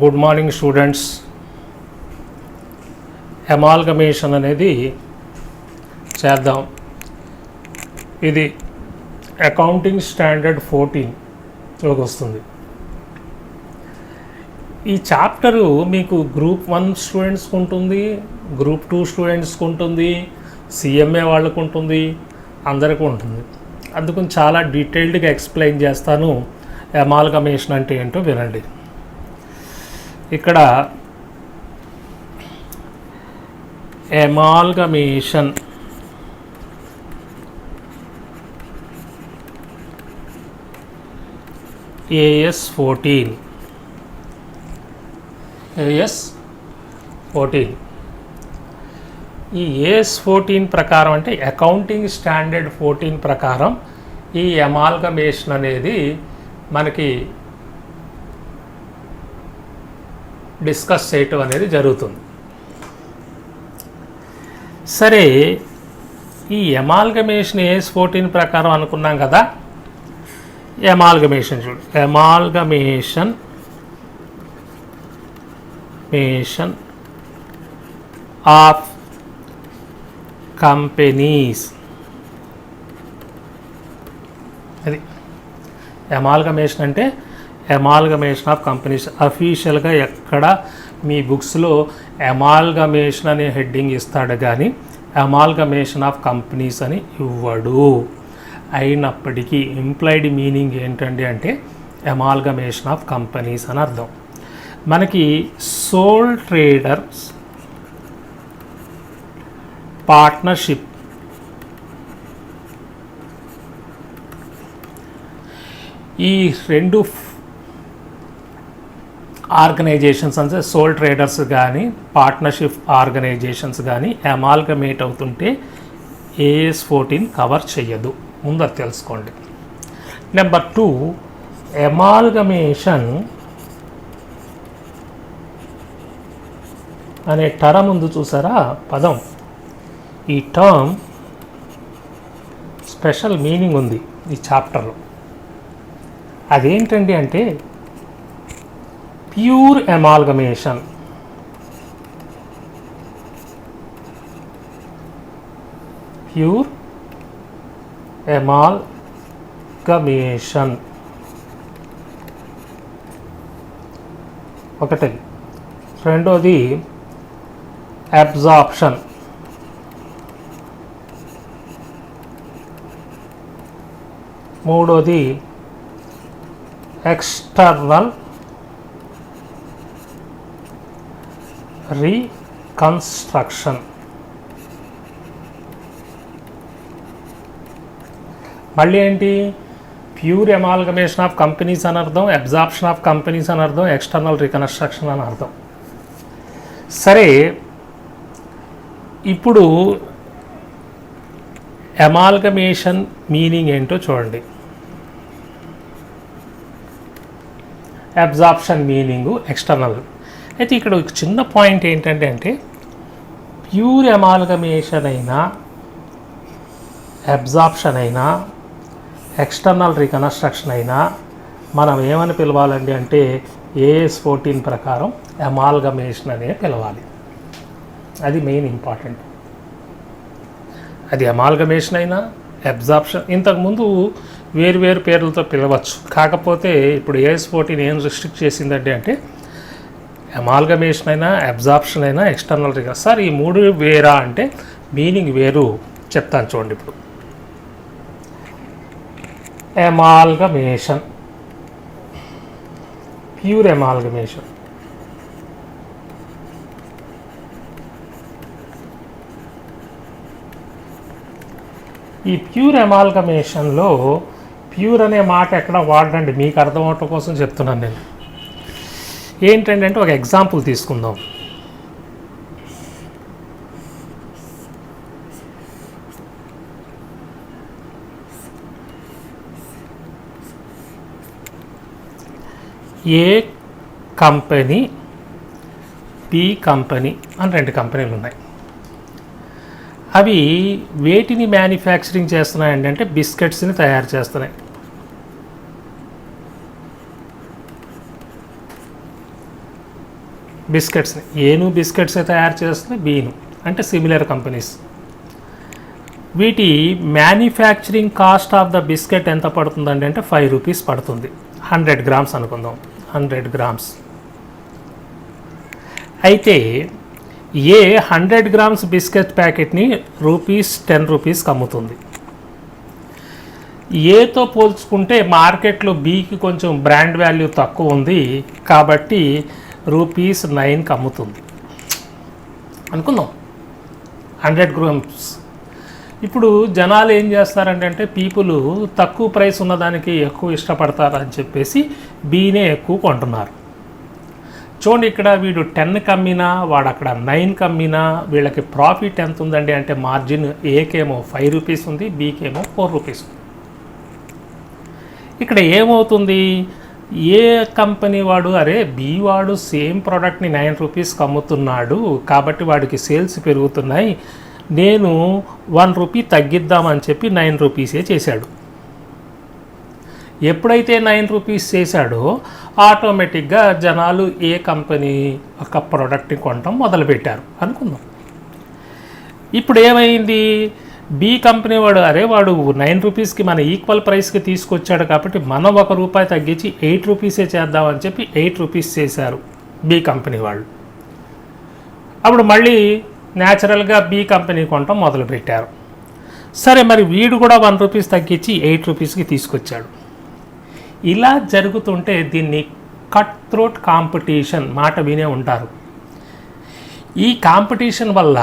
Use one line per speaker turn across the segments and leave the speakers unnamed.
Good morning students. Amalgamation అనేది చేద్దాం. ఇది అకౌంటింగ్ స్టాండర్డ్ 14లోకి వస్తుంది. ఈ చాప్టరు మీకు గ్రూప్ 1 స్టూడెంట్స్కి ఉంటుంది, గ్రూప్ 2 స్టూడెంట్స్కి ఉంటుంది, సిఎంఏ వాళ్ళకు ఉంటుంది, అందరికీ ఉంటుంది. అందుకని చాలా డీటెయిల్డ్గా ఎక్స్ప్లెయిన్ చేస్తాను. అమాల్గమేషన్ అంటే ఏంటో వినండి. ఇక్కడ అమాల్గమేషన్ AS 14 ఈ AS 14 ప్రకారం అంటే అకౌంటింగ్ స్టాండర్డ్ 14 ప్రకారం ఈ అమాల్గమేషన్ అనేది మనకి డిస్కస్ చేయటం అనేది జరుగుతుంది. సరే, ఈ అమాల్గమేషన్ AS 14 ప్రకారం అనుకున్నాం కదా. అమాల్గమేషన్ చూడు, అమాల్గమేషన్ ఆఫ్ కంపెనీస్, అది అమాల్గమేషన్ అంటే అమాల్గమేషన్ ఆఫ్ కంపెనీస్. అఫీషియల్గా ఎక్కడ మీ బుక్స్లో అమాల్గమేషన్ అనే హెడ్డింగ్ ఇస్తాడు కానీ అమాల్గమేషన్ ఆఫ్ కంపెనీస్ అని ఇవ్వడు. అయినప్పటికీ ఇంప్లైడ్ మీనింగ్ ఏంటండి అంటే అమాల్గమేషన్ ఆఫ్ కంపెనీస్ అని అర్థం. మనకి సోల్ ట్రేడర్స్ పార్ట్నర్షిప్, ఈ రెండు ఆర్గనైజేషన్స్ అంటే సోల్ ట్రేడర్స్ కానీ పార్ట్నర్షిప్ ఆర్గనైజేషన్స్ కానీ అమాల్గమేట్ అవుతుంటే AS 14 కవర్ చేయదు. ముందు అది తెలుసుకోండి. నెంబర్ 2, అమాల్గమేషన్ అనే టర్మ్ ఉంది చూసారా పదం. ఈ టర్మ్ స్పెషల్ మీనింగ్ ఉంది ఈ చాప్టర్లో. అదేంటండి అంటే ప్యూర్ అమాల్గమేషన్. ప్యూర్ అమాల్గమేషన్ ఒకటి. రెండోది అబ్జార్ప్షన్. మూడోది ఎక్స్టర్నల్ రీకన్స్ట్రక్షన్. మళ్ళీ ఏంటి, ప్యూర్ అమాల్గమేషన్ ఆఫ్ కంపెనీస్ అని అర్థం, అబ్జార్ప్షన్ ఆఫ్ కంపెనీస్ అని అర్థం, ఎక్స్టర్నల్ రీకన్స్ట్రక్షన్ అని అర్థం. సరే, ఇప్పుడు అమాల్గమేషన్ మీనింగ్ ఏంటో చూడండి. Absorption meaning external. అయితే ఇక్కడ ఒక చిన్న పాయింట్ ఏంటంటే అంటే ప్యూర్ అమాల్గమేషన్ అయినా అబ్జార్ప్షన్ అయినా ఎక్స్టర్నల్ రీకన్స్ట్రక్షన్ అయినా మనం ఏమని పిలవాలండి అంటే AS 14 ప్రకారం అమాల్గమేషన్ అనే పిలవాలి. అది మెయిన్ ఇంపార్టెంట్. అది అమాల్గమేషన్ అయినా అబ్జార్ప్షన్, ఇంతకుముందు వేరు పేర్లతో పిలవచ్చు. కాకపోతే ఇప్పుడు AS 14 ఏం రిస్ట్రిక్ట్ చేసిందంటే అంటే అమాల్గమేషన్ అయినా అబ్జార్ప్షన్ అయినా ఎక్స్టర్నల్ రీకన్. సార్ ఈ మూడు వేరా అంటే మీనింగ్ వేరు, చెప్తాను చూడండి. ఇప్పుడు అమాల్గమేషన్, ప్యూర్ అమాల్గమేషన్. ఈ ప్యూర్ అమాల్గమేషన్లో ప్యూర్ అనే మాట ఎక్కడ వాడండి, మీకు అర్థం అవటం కోసం చెప్తున్నాను నేను. ఏంటంటే ఒక ఎగ్జాంపుల్ తీసుకుందాం. ఏ కంపెనీ, బి కంపెనీ అని రెండు కంపెనీలు ఉన్నాయి. అవి వేటిని మ్యానుఫ్యాక్చరింగ్ చేస్తున్నాయండి అంటే బిస్కెట్స్ని తయారు చేస్తున్నాయి. బిస్కెట్స్ని. ఏను బిస్కెట్స్ తయారు చేస్తుంది, బీను అంటే సిమిలర్ కంపెనీస్. వీటి manufacturing cost of the biscuit ఎంత పడుతుందండి అంటే 5 రూపీస్ పడుతుంది. 100 గ్రామ్స్ అనుకుందాం, 100 గ్రామ్స్. అయితే ఏ 100 గ్రామ్స్ బిస్కెట్ ప్యాకెట్ని ₹10 రూపీస్కి అమ్ముతుంది. ఏతో పోల్చుకుంటే మార్కెట్లో బీకి కొంచెం బ్రాండ్ వాల్యూ తక్కువ ఉంది కాబట్టి ₹9కి అమ్ముతుంది అనుకుందాం, 100 గ్రామ్స్. ఇప్పుడు జనాలు ఏం చేస్తారంటే పీపుల్ తక్కువ ప్రైస్ ఉన్నదానికి ఎక్కువ ఇష్టపడతారని చెప్పేసి బీనే ఎక్కువ కొంటున్నారు. చూడండి, ఇక్కడ వీడు 10కి అమ్మినా వాడు అక్కడ 9కి అమ్మినా వీళ్ళకి ప్రాఫిట్ ఎంత ఉందండి అంటే మార్జిన్ ఏకేమో 5 రూపీస్ ఉంది, బీకేమో 4 రూపీస్ ఉంది. ఇక్కడ ఏమవుతుంది, ఏ కంపెనీ వాడు అరే బీ వాడు సేమ్ ప్రోడక్ట్ని 9 రూపీస్కి అమ్ముతున్నాడు కాబట్టి వాడికి సేల్స్ పెరుగుతున్నాయి, నేను 1 రూపీ తగ్గిద్దామని చెప్పి 9 రూపీసే చేశాడు. ఎప్పుడైతే 9 రూపీస్ చేశాడో ఆటోమేటిక్గా జనాలు ఏ కంపెనీ ఒక ప్రోడక్ట్ని కొనటం మొదలుపెట్టారు అనుకుందాం. ఇప్పుడు ఏమైంది, బి కంపెనీ వాడు అరే వాడు 9 రూపీస్కి మన ఈక్వల్ ప్రైస్కి తీసుకొచ్చాడు కాబట్టి మనం ₹1 తగ్గించి 8 రూపీసే చేద్దామని చెప్పి 8 రూపీస్ చేశారు బి కంపెనీ వాళ్ళు. అప్పుడు మళ్ళీ న్యాచురల్గా బి కంపెనీ కొనటం మొదలుపెట్టారు. సరే, మరి వీడు కూడా 1 రూపీస్ తగ్గించి 8 రూపీస్కి తీసుకొచ్చాడు. ఇలా జరుగుతుంటే దీన్ని కట్ త్రోట్ కాంపిటీషన్ మాట వినే ఉంటారు. ఈ కాంపిటీషన్ వల్ల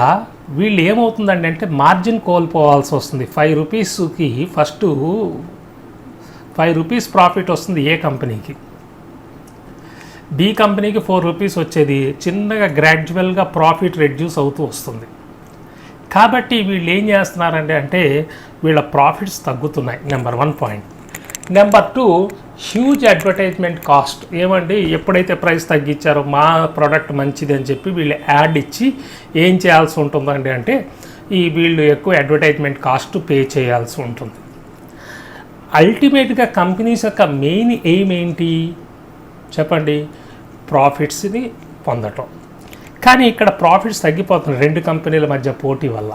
వీళ్ళు ఏమవుతుందండి అంటే మార్జిన్ కోల్పోవాల్సి వస్తుంది. 5 రూపీస్కి ఫస్ట్ 5 రూపీస్ ప్రాఫిట్ వస్తుంది ఏ కంపెనీకి, బి కంపెనీకి 4 రూపీస్ వచ్చేది చిన్నగా గ్రాడ్యువల్గా ప్రాఫిట్ రెడ్యూస్ అవుతూ వస్తుంది. కాబట్టి వీళ్ళు ఏం చేస్తున్నారంటే అంటే వీళ్ళ ప్రాఫిట్స్ తగ్గుతున్నాయి. Number 1 point. Number 2, huge advertisement cost. ఏమండి, ఎప్పుడైతే ప్రైస్ తగ్గించారో మా ప్రోడక్ట్ మంచిది అని చెప్పి వీళ్ళు యాడ్ ఇచ్చి ఏం చేయాల్సి ఉంటుందండి అంటే వీళ్ళు ఎక్కువ అడ్వర్టైజ్మెంట్ కాస్ట్ పే చేయాల్సి ఉంటుంది. అల్టిమేట్గా కంపెనీస్ యొక్క మెయిన్ ఎయిమ్ ఏంటి చెప్పండి, ప్రాఫిట్స్ని పొందటం. కానీ ఇక్కడ ప్రాఫిట్స్ తగ్గిపోతున్నాయి 2 కంపెనీల మధ్య పోటీ వల్ల.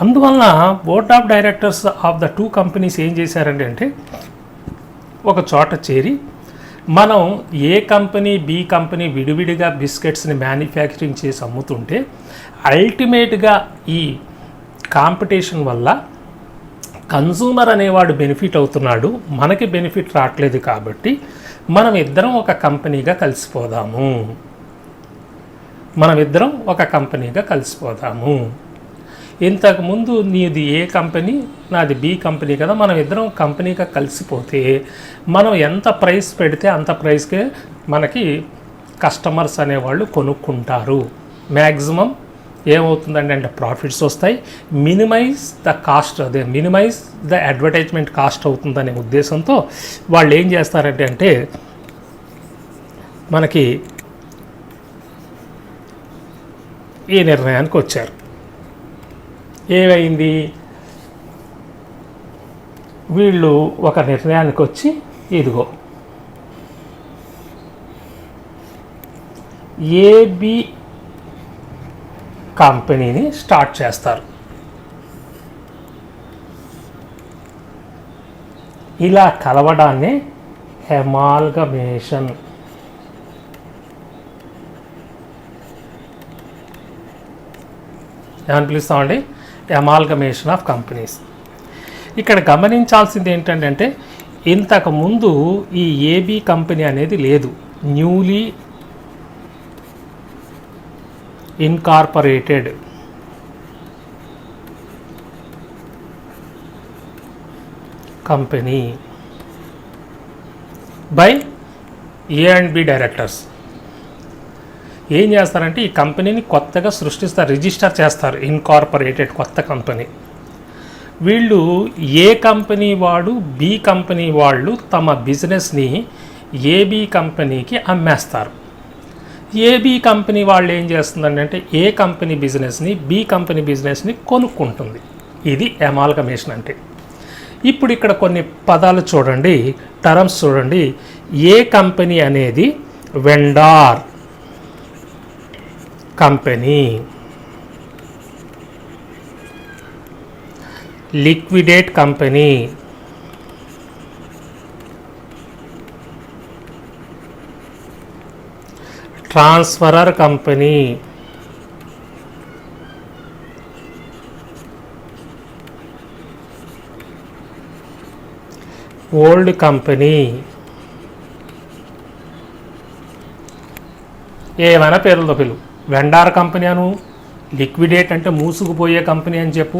అందువలన board of directors of the 2 companies ఏం చేశారండి అంటే ఒక చోట చేరి మనం ఏ కంపెనీ బి కంపెనీ విడివిడిగా బిస్కెట్స్ని మ్యానుఫ్యాక్చరింగ్ చేసి అమ్ముతుంటే అల్టిమేట్గా ఈ కాంపిటీషన్ వల్ల కన్సూమర్ అనేవాడు బెనిఫిట్ అవుతున్నాడు, మనకి బెనిఫిట్ రావట్లేదు. కాబట్టి మనం ఇద్దరం ఒక కంపెనీగా కలిసిపోదాము. ఇంతకుముందు నీది ఏ కంపెనీ, నాది బి కంపెనీ కదా, మనం ఇద్దరం కంపెనీగా కలిసిపోతే మనం ఎంత ప్రైస్ పెడితే అంత ప్రైస్కే మనకి కస్టమర్స్ అనేవాళ్ళు కొనుక్కుంటారు. మ్యాక్సిమం ఏమవుతుందండి అంటే ప్రాఫిట్స్ వస్తాయి, మినిమైజ్ ద అడ్వర్టైజ్మెంట్ కాస్ట్ అవుతుందనే ఉద్దేశంతో వాళ్ళు ఏం చేస్తారంటే అంటే మనకి ఈ నిర్ణయానికి వచ్చారు. ఏమైంది, వీళ్ళు ఒక నిర్ణయానికి వచ్చి ఇదిగో ఏబి కంపెనీని స్టార్ట్ చేస్తారు. ఇలా కలవడాన్ని అమాల్గమేషన్ ఏమని పిలుస్తామండి, అమాల్గమేషన్ ఆఫ్ కంపెనీస్. ఇక్కడ గమనించాల్సింది ఏంటంటే ఇంతకుముందు ఈ ఏబి కంపెనీ అనేది లేదు, newly incorporated company by A and B directors. ఏం చేస్తారంటే ఈ కంపెనీని కొత్తగా సృష్టిస్తారు, రిజిస్టర్ చేస్తారు, ఇన్కార్పొరేటెడ్ కొత్త కంపెనీ. వీళ్ళు ఏ కంపెనీ వాడు బి కంపెనీ వాళ్ళు తమ బిజినెస్ని ఏబి కంపెనీకి అమ్మేస్తారు. ఏబి కంపెనీ వాళ్ళు ఏం చేస్తుందంటే ఏ కంపెనీ బిజినెస్ని బి కంపెనీ బిజినెస్ని కొనుక్కుంటుంది. ఇది అమాల్గమేషన్ అంటే. ఇప్పుడు ఇక్కడ కొన్ని పదాలు చూడండి, టర్మ్స్ చూడండి. ఏ కంపెనీ అనేది vendor, company, liquidate company, transferor company, old company, ఏమైనా పేర్లతో పిలువు. వెండార్ కంపెనీ అను, లిక్విడేట్ అంటే మూసుకుపోయే కంపెనీ అని చెప్పు,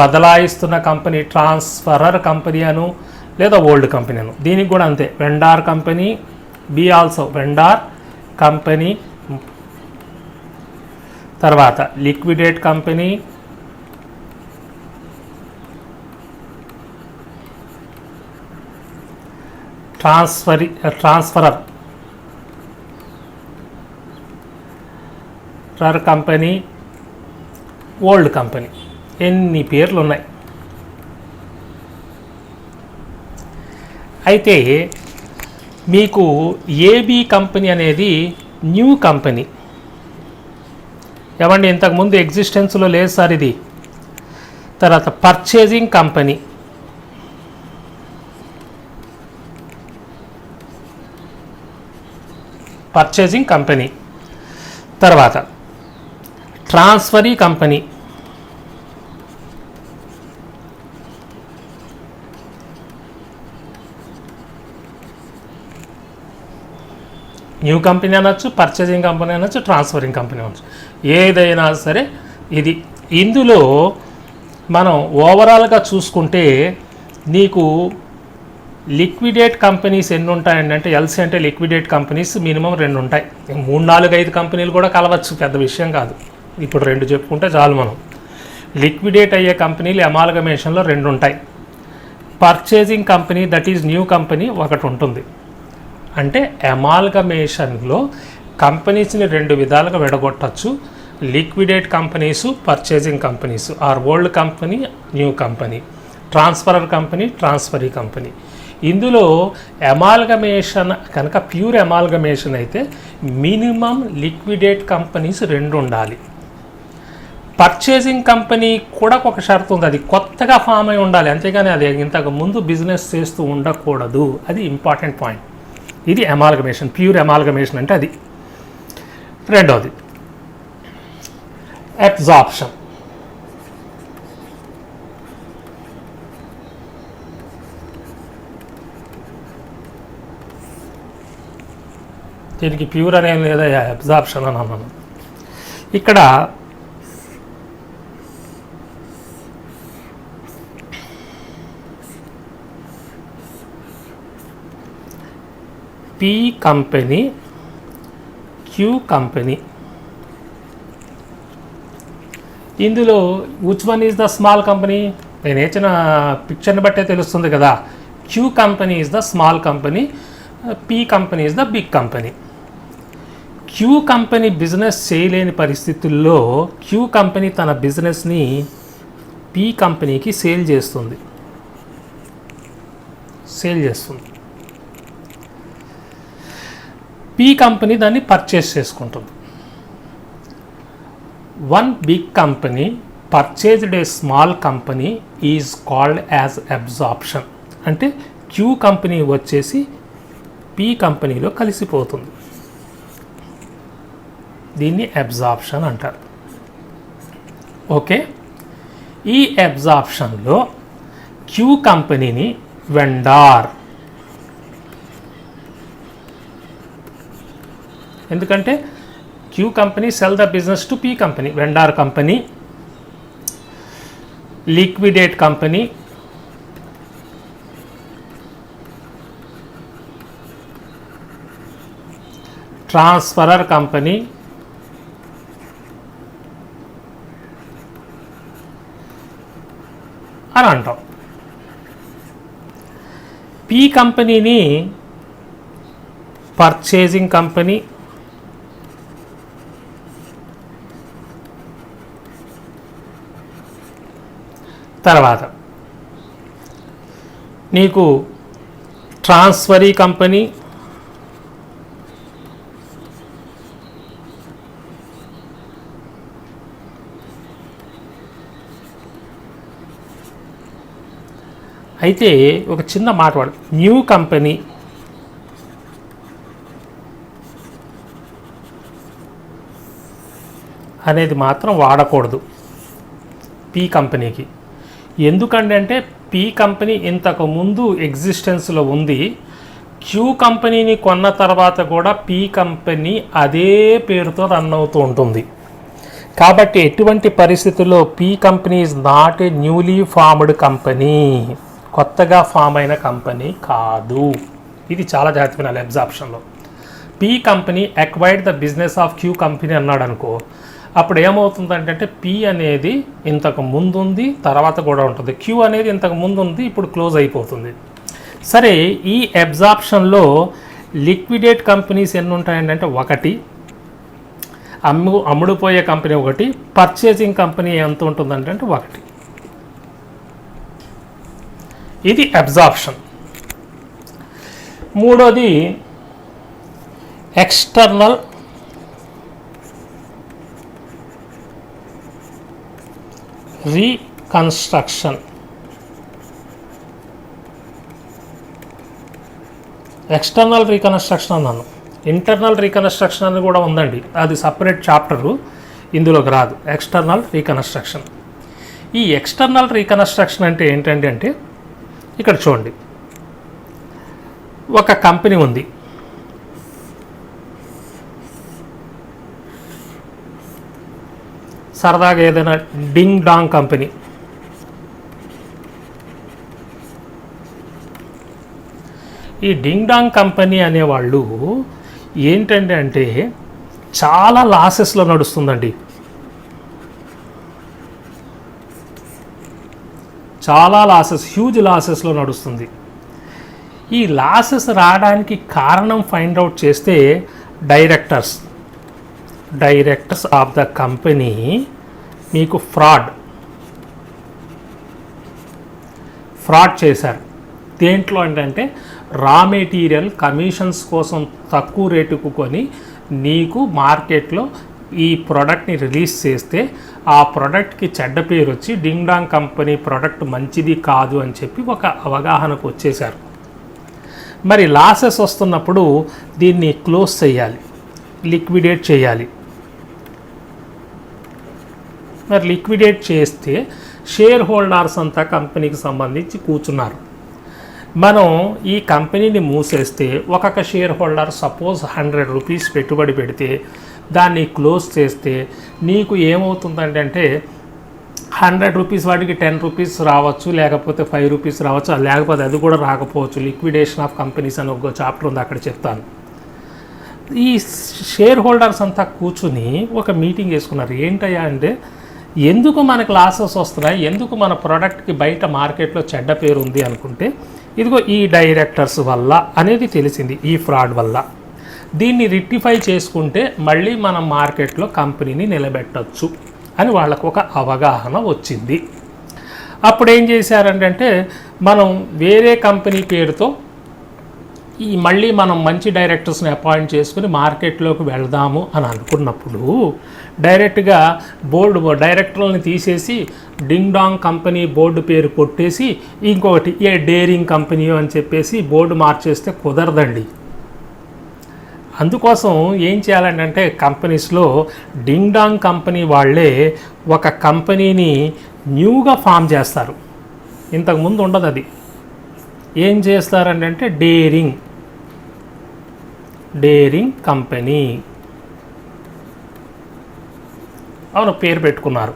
బదలాయిస్తున్న కంపెనీ ట్రాన్స్ఫరర్ కంపెనీ అను, లేదా ఓల్డ్ కంపెనీ అను. దీనికి కూడా అంతే, vendor company, B also vendor company, తర్వాత liquidate company, transferor company, old company. ఎన్ని పేర్లు ఉన్నాయి. అయితే మీకు ఏబీ కంపెనీ అనేది న్యూ కంపెనీ. ఏమండి ఇంతకుముందు ఎగ్జిస్టెన్స్లో లేదు సార్ ఇది. తర్వాత పర్చేజింగ్ కంపెనీ, పర్చేజింగ్ కంపెనీ. తర్వాత ట్రాన్స్ఫరీ కంపెనీ, న్యూ కంపెనీ అనొచ్చు, పర్చేజింగ్ కంపెనీ అనొచ్చు, ట్రాన్స్ఫరింగ్ కంపెనీ అనొచ్చు, ఏదైనా సరే ఇది. ఇందులో మనం ఓవరాల్గా చూసుకుంటే నీకు లిక్విడేట్ కంపెనీస్ ఎన్ని ఉంటాయండి అంటే, ఎల్సీ అంటే లిక్విడేట్ కంపెనీస్ మినిమం 2 ఉంటాయి. 3, 4, 5 కంపెనీలు కూడా కలవచ్చు, పెద్ద విషయం కాదు. ఇప్పుడు 2 చెప్పుకుంటే చాలు మనం. లిక్విడేట్ అయ్యే కంపెనీలు అమాల్గమేషన్లో 2 ఉంటాయి. Purchasing company that is new company ఒకటి ఉంటుంది. అంటే అమాల్గమేషన్లో కంపెనీస్ని 2 విధాలుగా విడగొట్టచ్చు. Liquidate companies, purchasing companies, or old company, new company, transferor company, transferee company. ఇందులో అమాల్గమేషన్ కనుక ప్యూర్ అమాల్గమేషన్ అయితే మినిమం లిక్విడేట్ కంపెనీస్ 2 ఉండాలి. పర్చేజింగ్ కంపెనీ కూడా ఒక షరతు ఉంది, అది కొత్తగా ఫామ్ అయి ఉండాలి, అంతేగాని అది ఇంతకు ముందు బిజినెస్ చేస్తూ ఉండకూడదు. అది ఇంపార్టెంట్ పాయింట్. ఇది అమాల్గమేషన్, ప్యూర్ అమాల్గమేషన్ అంటే అది. రెండవది అబ్జార్ప్షన్. దీనికి ప్యూర్ అనేది లేదా అబ్జార్ప్షన్ అని అన్నాను. ఇక్కడ పి కంపెనీ, క్యూ కంపెనీ. ఇందులో which one is the small company? నేను ఇచ్చిన పిక్చర్ని బట్టే తెలుస్తుంది కదా. Q company is the small company, P company is the big company. Q company business చేయలేని పరిస్థితుల్లో క్యూ కంపెనీ తన బిజినెస్ని పి కంపెనీకి సేల్ చేస్తుంది. పి కంపెనీ దాన్ని పర్చేస్ చేసుకుంటుంది. One big company purchased a small company is called as absorption. అంటే Q company వచ్చేసి పి కంపెనీలో కలిసిపోతుంది. దీన్ని అబ్జార్ప్షన్ అంటారు. ఓకే, ఈ అబ్జార్ప్షన్లో క్యూ కంపెనీని వెండార్, ఎందుకంటే Q company sell the business to P company, vendor company. Liquidate company, transferor company, అని అంటాం. పి కంపెనీని పర్చేజింగ్ కంపెనీ, తర్వాత నీకు ట్రాన్స్ఫరీ కంపెనీ, అయితే ఒక చిన్న మాట వాడు, న్యూ కంపెనీ అనేది మాత్రం వాడకూడదు పీ కంపెనీకి. ఎందుకంటే అంటే పీ కంపెనీ ఇంతకు ముందు ఎగ్జిస్టెన్స్లో ఉంది, క్యూ కంపెనీని కొన్న తర్వాత కూడా పీ కంపెనీ అదే పేరుతో రన్ అవుతూ ఉంటుంది. కాబట్టి ఎటువంటి పరిస్థితుల్లో P company is not a newly formed company, కొత్తగా ఫామ్ అయిన కంపెనీ కాదు. ఇది చాలా జాగ్రత్త వినాలి. అబ్జార్ప్షన్లో P company acquired the business of Q company అన్నాడు అనుకో, అప్పుడు ఏమవుతుందంటే పీ అనేది ఇంతకు ముందు ఉంది, తర్వాత కూడా ఉంటుంది. క్యూ అనేది ఇంతకు ముందు ఉంది, ఇప్పుడు క్లోజ్ అయిపోతుంది. సరే, ఈ అబ్జార్ప్షన్లో లిక్విడేట్ కంపెనీస్ ఎన్ని ఉంటాయంటే ఒకటి, అమ్ముడుపోయే కంపెనీ ఒకటి, పర్చేసింగ్ కంపెనీ ఎంత ఉంటుందంటే ఒకటి. ఇది అబ్జార్ప్షన్. మూడోది ఎక్స్టర్నల్ రీకన్స్ట్రక్షన్. ఎక్స్టర్నల్ రీకన్స్ట్రక్షన్ అన్నాను, ఇంటర్నల్ రీకన్స్ట్రక్షన్ అని కూడా ఉందండి, అది సపరేట్ చాప్టరు, ఇందులోకి రాదు. External reconstruction. ఈ ఎక్స్టర్నల్ రీకన్స్ట్రక్షన్ అంటే ఏంటంటే అంటే ఇక్కడ చూడండి, ఒక కంపెనీ ఉంది, సరదాగా ఏదైనా డింగ్ డాంగ్ కంపెనీ, ఈ డింగ్ డాంగ్ కంపెనీ అనేవాళ్ళు ఏంటంటే అంటే చాలా లాసెస్లో నడుస్తుందండి, చాలా లాసెస్, హ్యూజ్ లాసెస్లో నడుస్తుంది. ఈ లాసెస్ రావడానికి కారణం ఫైండ్ అవుట్ చేస్తే డైరెక్టర్స్ ఆఫ్ ద కంపెనీ మీకు ఫ్రాడ్ చేశారు. దేంట్లో ఏంటంటే రా మెటీరియల్ కమిషన్స్ కోసం తక్కువ రేటుకు కొని నీకు మార్కెట్లో ఈ ప్రోడక్ట్ని రిలీజ్ చేస్తే ఆ ప్రోడక్ట్కి చెడ్డ పేరు వచ్చి డింగ్ డాంగ్ కంపెనీ ప్రోడక్ట్ మంచిది కాదు అని చెప్పి ఒక అవగాహనకు వచ్చేశారు. మరి లాసెస్ వస్తున్నప్పుడు దీన్ని క్లోజ్ చేయాలి, లిక్విడేట్ చేయాలి. మరి లిక్విడేట్ చేస్తే షేర్ హోల్డర్స్ అంతా కంపెనీకి సంబంధించి కూర్చున్నారు. మనం ఈ కంపెనీని మూసేస్తే ఒక్కొక్క షేర్ హోల్డర్ సపోజ్ 100 రూపీస్ పెట్టుబడి పెడితే దాన్ని క్లోజ్ చేస్తే నీకు ఏమవుతుందంటే 100 రూపీస్ వాటికి 10 రూపీస్ రావచ్చు, లేకపోతే 5 రూపీస్ రావచ్చు, లేకపోతే అది కూడా రాకపోవచ్చు. లిక్విడేషన్ ఆఫ్ కంపెనీస్ అని ఒక చాప్టర్ ఉంది, అక్కడ చెప్తాను. ఈ షేర్ హోల్డర్స్ అంతా కూర్చుని ఒక మీటింగ్ వేసుకున్నారు. ఏంటయ్యా అంటే ఎందుకు మనకు లాసెస్ వస్తున్నాయి, ఎందుకు మన ప్రోడక్ట్కి బయట మార్కెట్లో చెడ్డ పేరు ఉంది అనుకుంటే ఇదిగో ఈ డైరెక్టర్స్ వల్ల అనేది తెలిసింది, ఈ ఫ్రాడ్ వల్ల. దీన్ని రెక్టిఫై చేసుకుంటే మళ్ళీ మనం మార్కెట్లో కంపెనీని నిలబెట్టచ్చు అని వాళ్ళకు ఒక అవగాహన వచ్చింది. అప్పుడు ఏం చేశారంటే మనం వేరే కంపెనీ పేరుతో మళ్ళీ మనం మంచి డైరెక్టర్స్ని అపాయింట్ చేసుకుని మార్కెట్లోకి వెళ్దాము అని అనుకున్నప్పుడు డైరెక్ట్గా డైరెక్టర్లని తీసేసి డింగ్ డాంగ్ కంపెనీ బోర్డు పేరు కొట్టేసి ఇంకొకటి ఏ డేరింగ్ కంపెనీ అని చెప్పేసి బోర్డు మార్చేస్తే కుదరదండి. అందుకోసం ఏం చేయాలంటే కంపెనీస్లో డింగ్ డాంగ్ కంపెనీ వాళ్ళే ఒక కంపెనీని న్యూగా ఫామ్ చేస్తారు, ఇంతకుముందు ఉండదు. అది ఏం చేస్తారంటే డేరింగ్ కంపెనీ అవును పేరు పెట్టుకున్నారు.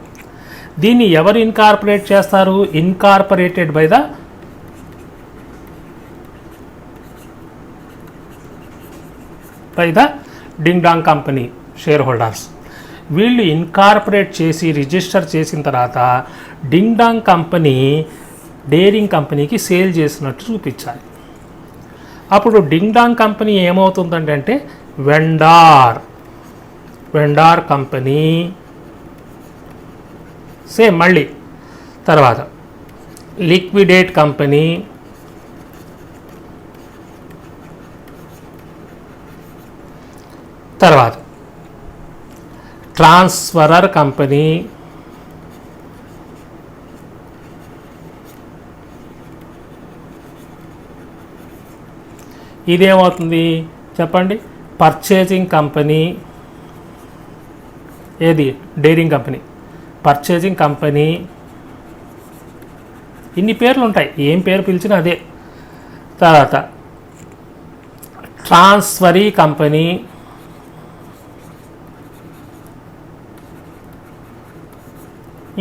దీన్ని ఎవరు ఇన్కార్పొరేట్ చేస్తారు? Incorporated by the ding dong company share holders. వీళ్ళు ఇన్కార్పొరేట్ చేసి రిజిస్టర్ చేసిన తర్వాత డింగ్ డాంగ్ కంపెనీ డేరింగ్ కంపెనీకి సేల్ చేసినట్టు చూపించాలి. అప్పుడు డింగ్ డాంగ్ కంపెనీ ఏమవుతుందంటే వెండార్ కంపెనీ. సేమ్ మళ్ళీ తర్వాత లిక్విడేట్ కంపెనీ, తర్వాత ట్రాన్స్ఫరర్ కంపెనీ, ఇదేమవుతుంది చెప్పండి? Purchasing company. ఏది? Daring company. Purchasing company. ఇన్ని పేర్లు ఉంటాయి, ఏం పేరు పిలిచినా అదే. తర్వాత ట్రాన్స్ఫరీ కంపెనీ.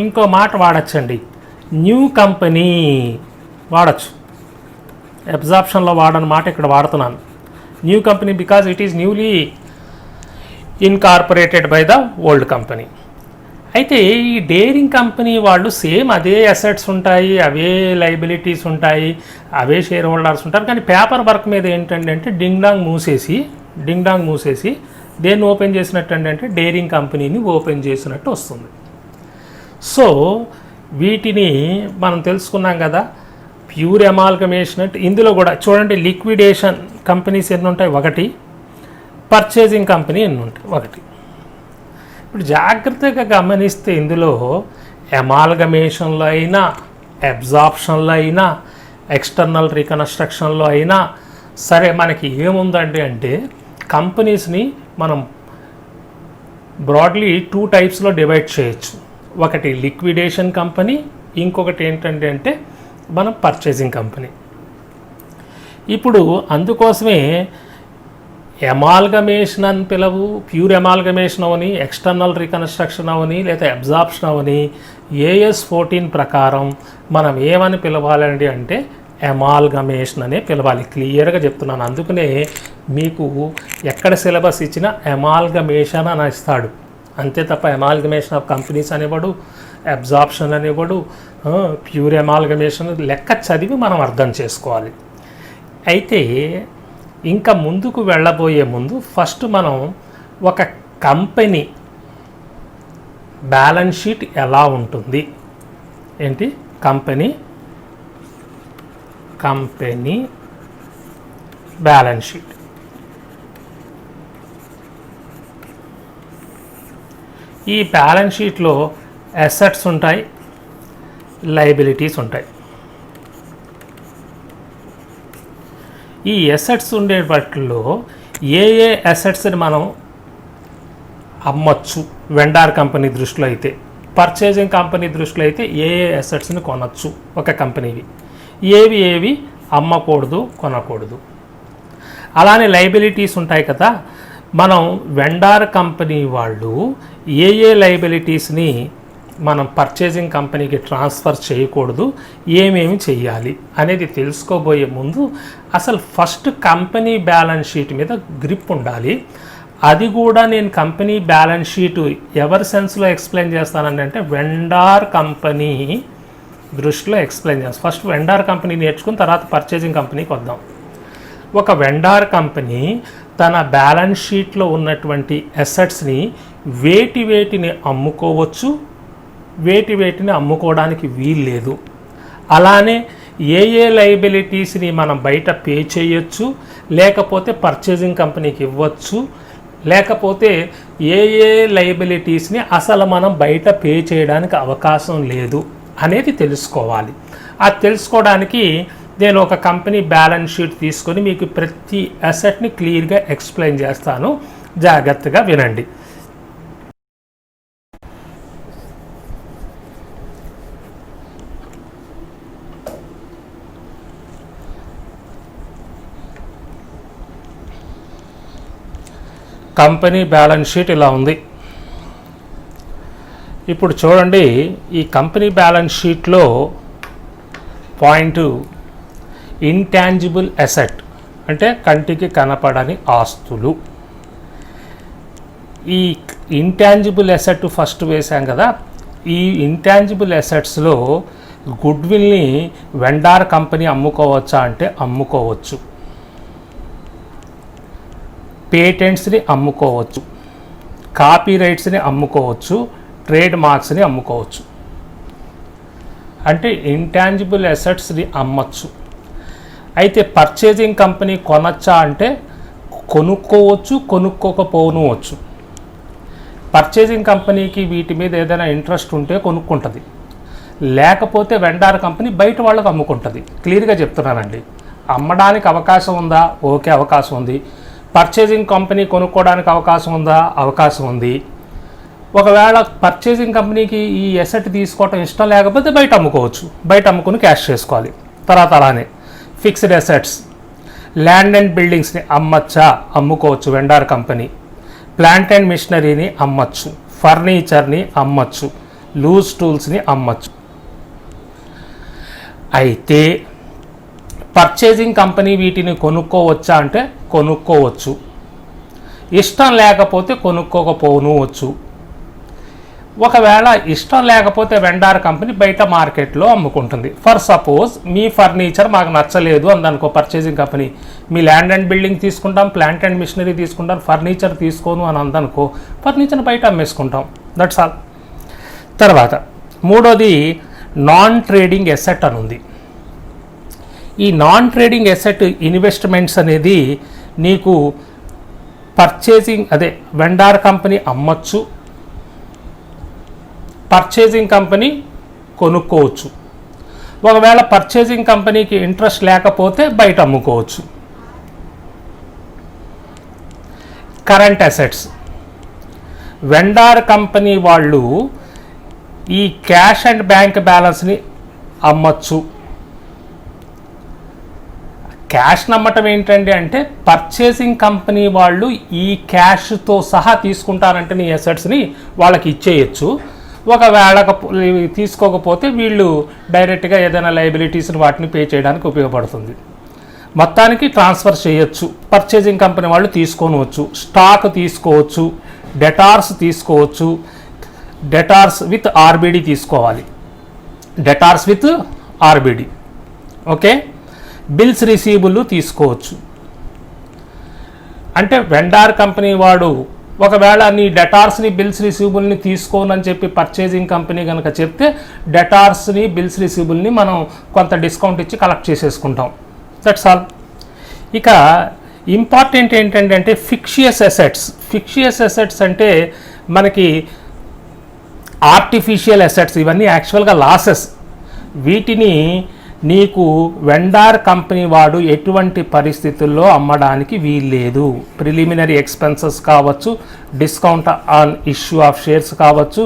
ఇంకో మాట వాడచ్చండి, న్యూ కంపెనీ వాడచ్చు. అబ్జార్ప్షన్లో వాడని మాట ఇక్కడ వాడుతున్నాను. New company because it is newly incorporated by the old company. అయితే ఈ డైరింగ్ కంపెనీ వాళ్ళు సేమ్ అదే అసెట్స్ ఉంటాయి, అవే లైబిలిటీస్ ఉంటాయి, అవే షేర్ హోల్డర్స్ ఉంటారు. కానీ పేపర్ వర్క్ మీద ఏంటంటే డింగ్ డాంగ్ మూసేసి దేన్ని ఓపెన్ చేసినట్టు అంటే డైరింగ్ కంపెనీని ఓపెన్ చేసినట్టు వస్తుంది. సో వీటిని మనం తెలుసుకున్నాం కదా, ప్యూర్ అమాల్గమేషన్. ఇందులో కూడా చూడండి, లిక్విడేషన్ కంపెనీస్ ఎన్ని ఉంటాయి? 1. పర్చేజింగ్ కంపెనీ ఎన్ని ఉంటాయి? 1. ఇప్పుడు జాగ్రత్తగా గమనిస్తే ఇందులో అమాల్గమేషన్లో అయినా, అబ్జార్ప్షన్లో అయినా, ఎక్స్టర్నల్ రీకన్స్ట్రక్షన్లో అయినా సరే మనకి ఏముందండి అంటే కంపెనీస్ని మనం బ్రాడ్లీ 2 టైప్స్లో డివైడ్ చేయొచ్చు. ఒకటి లిక్విడేషన్ కంపెనీ, ఇంకొకటి ఏంటంటే అంటే మనం పర్చేజింగ్ కంపెనీ. ఇప్పుడు అందుకోసమే అమాల్గమేషన్ అని పిలవు, ప్యూర్ అమాల్గమేషన్ అవని, ఎక్స్టర్నల్ రీకన్స్ట్రక్షన్ అవని, లేదా అబ్జార్ప్షన్ అవని, AS 14 ప్రకారం మనం ఏమని పిలవాలండి అంటే అమాల్గమేషన్ అనే పిలవాలి. క్లియర్గా చెప్తున్నాను. అందుకనే మీకు ఎక్కడ సిలబస్ ఇచ్చినా అమాల్గమేషన్ అని ఇస్తాడు, అంతే తప్ప అమాల్గమేషన్ ఆఫ్ కంపెనీస్ అనేవాడు, అబ్జార్ప్షన్ అనేవాడు. ప్యూర్ అమాల్గమేషన్ లెక్క చదివి మనం అర్థం చేసుకోవాలి. అయితే ఇంకా ముందుకు వెళ్ళబోయే ముందు ఫస్ట్ మనం ఒక కంపెనీ బ్యాలెన్స్ షీట్ ఎలా ఉంటుంది ఏంటి? Company balance sheet. ఈ బ్యాలెన్స్ షీట్లో అసెట్స్ ఉంటాయి, లయబిలిటీస్ ఉంటాయి. ఈ అసెట్స్ ఉండే వాటిల్లో ఏ అసెట్స్ని మనం అమ్మచ్చు వెండార్ కంపెనీ దృష్టిలో అయితే, పర్చేజింగ్ కంపెనీ దృష్టిలో అయితే ఏ అసెట్స్ని కొనచ్చు ఒక కంపెనీవి, ఏవి అమ్మకూడదు, కొనకూడదు. అలానే లయబిలిటీస్ ఉంటాయి కదా. మనం వెండార్ కంపెనీ వాళ్ళు ఏ లయబిలిటీస్ని మనం పర్చేజింగ్ కంపెనీకి ట్రాన్స్ఫర్ చేయకూడదు, ఏమేమి చేయాలి అనేది తెలుసుకోబోయే ముందు అసలు ఫస్ట్ కంపెనీ బ్యాలెన్స్ షీట్ మీద గ్రిప్ ఉండాలి. అది కూడా నేను కంపెనీ బ్యాలెన్స్ షీటు ఎవరి సెన్స్లో ఎక్స్ప్లెయిన్ చేస్తానండి అంటే వెండార్ కంపెనీ దృష్టిలో ఎక్స్ప్లెయిన్ చేస్తాను. ఫస్ట్ వెండార్ కంపెనీ నేర్చుకుని తర్వాత పర్చేజింగ్ కంపెనీకి వద్దాం. ఒక వెండార్ కంపెనీ తన బ్యాలెన్స్ షీట్లో ఉన్నటువంటి అసెట్స్ని వేటిని అమ్ముకోవచ్చు, వేటిని అమ్ముకోవడానికి వీల్లేదు. అలానే ఏ లయబిలిటీస్ని మనం బయట పే చేయొచ్చు, లేకపోతే పర్చేజింగ్ కంపెనీకి ఇవ్వచ్చు, లేకపోతే ఏ లయబిలిటీస్ని అసలు మనం బయట పే చేయడానికి అవకాశం లేదు అనేది తెలుసుకోవాలి. అది తెలుసుకోవడానికి నేను ఒక కంపెనీ బ్యాలెన్స్ షీట్ తీసుకొని మీకు ప్రతి అసెట్ని క్లియర్గా ఎక్స్ప్లెయిన్ చేస్తాను, జాగ్రత్తగా వినండి. కంపెనీ బ్యాలెన్స్ షీట్ ఇలా ఉంది. ఇప్పుడు చూడండి, ఈ కంపెనీ బ్యాలెన్స్ షీట్లో పాయింట్ ఇంటాంజిబుల్ అసెట్ అంటే కంటికి కనపడని ఆస్తులు. ఈ ఇంటాంజిబుల్ అసెట్ ఫస్ట్ వేసాం కదా. ఈ ఇంటాంజిబుల్ అసెట్స్లో గుడ్విల్ని వెండార్ కంపెనీ అమ్ముకోవచ్చా అంటే అమ్ముకోవచ్చు, పేటెంట్స్ని అమ్ముకోవచ్చు, కాపీ రైట్స్ని అమ్ముకోవచ్చు, ట్రేడ్ మార్క్స్ని అమ్ముకోవచ్చు. అంటే ఇంటాంజిబుల్ అసెట్స్ని అమ్మచ్చు. అయితే పర్చేజింగ్ కంపెనీ కొనచ్చా అంటే కొనుక్కోవచ్చు, కొనుక్కోకపోవచ్చు. పర్చేజింగ్ కంపెనీకి వీటి మీద ఏదైనా ఇంట్రెస్ట్ ఉంటే కొనుక్కుంటుంది, లేకపోతే వెండార్ కంపెనీ బయట వాళ్ళకు అమ్ముకుంటుంది. క్లియర్గా చెప్తున్నానండి. అమ్మడానికి అవకాశం ఉందా? ఓకే, అవకాశం ఉంది. పర్చేజింగ్ కంపెనీ కొనుక్కోవడానికి అవకాశం ఉందా? అవకాశం ఉంది. ఒకవేళ పర్చేజింగ్ కంపెనీకి ఈ ఎసెట్ తీసుకోవటం ఇష్టం లేకపోతే బయట అమ్ముకోవచ్చు, బయట అమ్ముకుని క్యాష్ చేసుకోవాలి. తర్వాత అలానే ఫిక్స్డ్ అసెట్స్, ల్యాండ్ అండ్ బిల్డింగ్స్ని అమ్మచ్చా? అమ్ముకోవచ్చు వెండార్ కంపెనీ. ప్లాంట్ అండ్ మిషనరీని అమ్మచ్చు, ఫర్నిచర్ని అమ్మచ్చు, లూజ్ టూల్స్ని అమ్మచ్చు. అయితే పర్చేజింగ్ కంపెనీ వీటిని కొనుక్కోవచ్చా అంటే కొనుక్కోవచ్చు, ఇష్టం లేకపోతే కొనుక్కోకపోవచ్చు. ఒకవేళ ఇష్టం లేకపోతే వెండార్ కంపెనీ బయట మార్కెట్లో అమ్ముకుంటుంది. ఫర్ సపోజ్ మీ ఫర్నిచర్ మాకు నచ్చలేదు అందనుకో పర్చేజింగ్ కంపెనీ, మీ ల్యాండ్ అండ్ బిల్డింగ్ తీసుకుంటాం, ప్లాంట్ అండ్ మిషనరీ తీసుకుంటాం, ఫర్నిచర్ తీసుకోను అని అందనుకో ఫర్నిచర్ బయట అమ్మేసుకుంటాం. That's all. తర్వాత మూడోది నాన్ ట్రేడింగ్ ఎసెట్ అని ఉంది. ఈ నాన్ ట్రేడింగ్ ఎసెట్ ఇన్వెస్ట్మెంట్స్ అనేది నీకు పర్చేజింగ్ వెండార్ కంపెనీ అమ్మచ్చు, పర్చేజింగ్ కంపెనీ కొనుక్కోవచ్చు. ఒకవేళ పర్చేజింగ్ కంపెనీకి ఇంట్రెస్ట్ లేకపోతే బయట అమ్ముకోవచ్చు. కరెంట్ అసెట్స్, వెండార్ కంపెనీ వాళ్ళు ఈ క్యాష్ అండ్ బ్యాంక్ బ్యాలెన్స్ని అమ్మచ్చు. క్యాష్ నమ్మటం ఏంటండి అంటే పర్చేసింగ్ కంపెనీ వాళ్ళు ఈ క్యాష్తో సహా తీసుకుంటారంటే నీ అసెట్స్ని వాళ్ళకి ఇచ్చేయచ్చు. ఒకవేళ తీసుకోకపోతే వీళ్ళు డైరెక్ట్గా ఏదైనా లయబిలిటీస్ని వాటిని పే చేయడానికి ఉపయోగపడుతుంది. మొత్తానికి ట్రాన్స్ఫర్ చేయొచ్చు. పర్చేజింగ్ కంపెనీ వాళ్ళు తీసుకోవచ్చు, స్టాక్ తీసుకోవచ్చు, డెటార్స్ తీసుకోవచ్చు. డెటార్స్ విత్ ఆర్బిడి తీసుకోవాలి, debtors with RBD. Okay, bills receivable తీసుకోవచ్చు. అంటే వెండార్ కంపెనీ వాడు ఒకవేళ నీ డెటార్స్ని బిల్స్ రిసీబుల్ని తీసుకోనని చెప్పి పర్చేజింగ్ కంపెనీ కనుక చెప్తే డెటార్స్ని బిల్స్ రిసీబుల్ని మనం కొంత డిస్కౌంట్ ఇచ్చి కలెక్ట్ చేసేసుకుంటాం. That's all. ఇక ఇంపార్టెంట్ ఏంటంటే ఫిక్షియస్ అసెట్స్. ఫిక్షియస్ అసెట్స్ అంటే మనకి ఆర్టిఫిషియల్ అసెట్స్, ఇవన్నీ యాక్చువల్గా లాసెస్. వీటిని నీకు వెండార్ కంపెనీ వాడు ఎటువంటి పరిస్థితుల్లో అమ్మడానికి వీల్లేదు. ప్రిలిమినరీ ఎక్స్పెన్సెస్ కావచ్చు, discount on issue of shares కావచ్చు,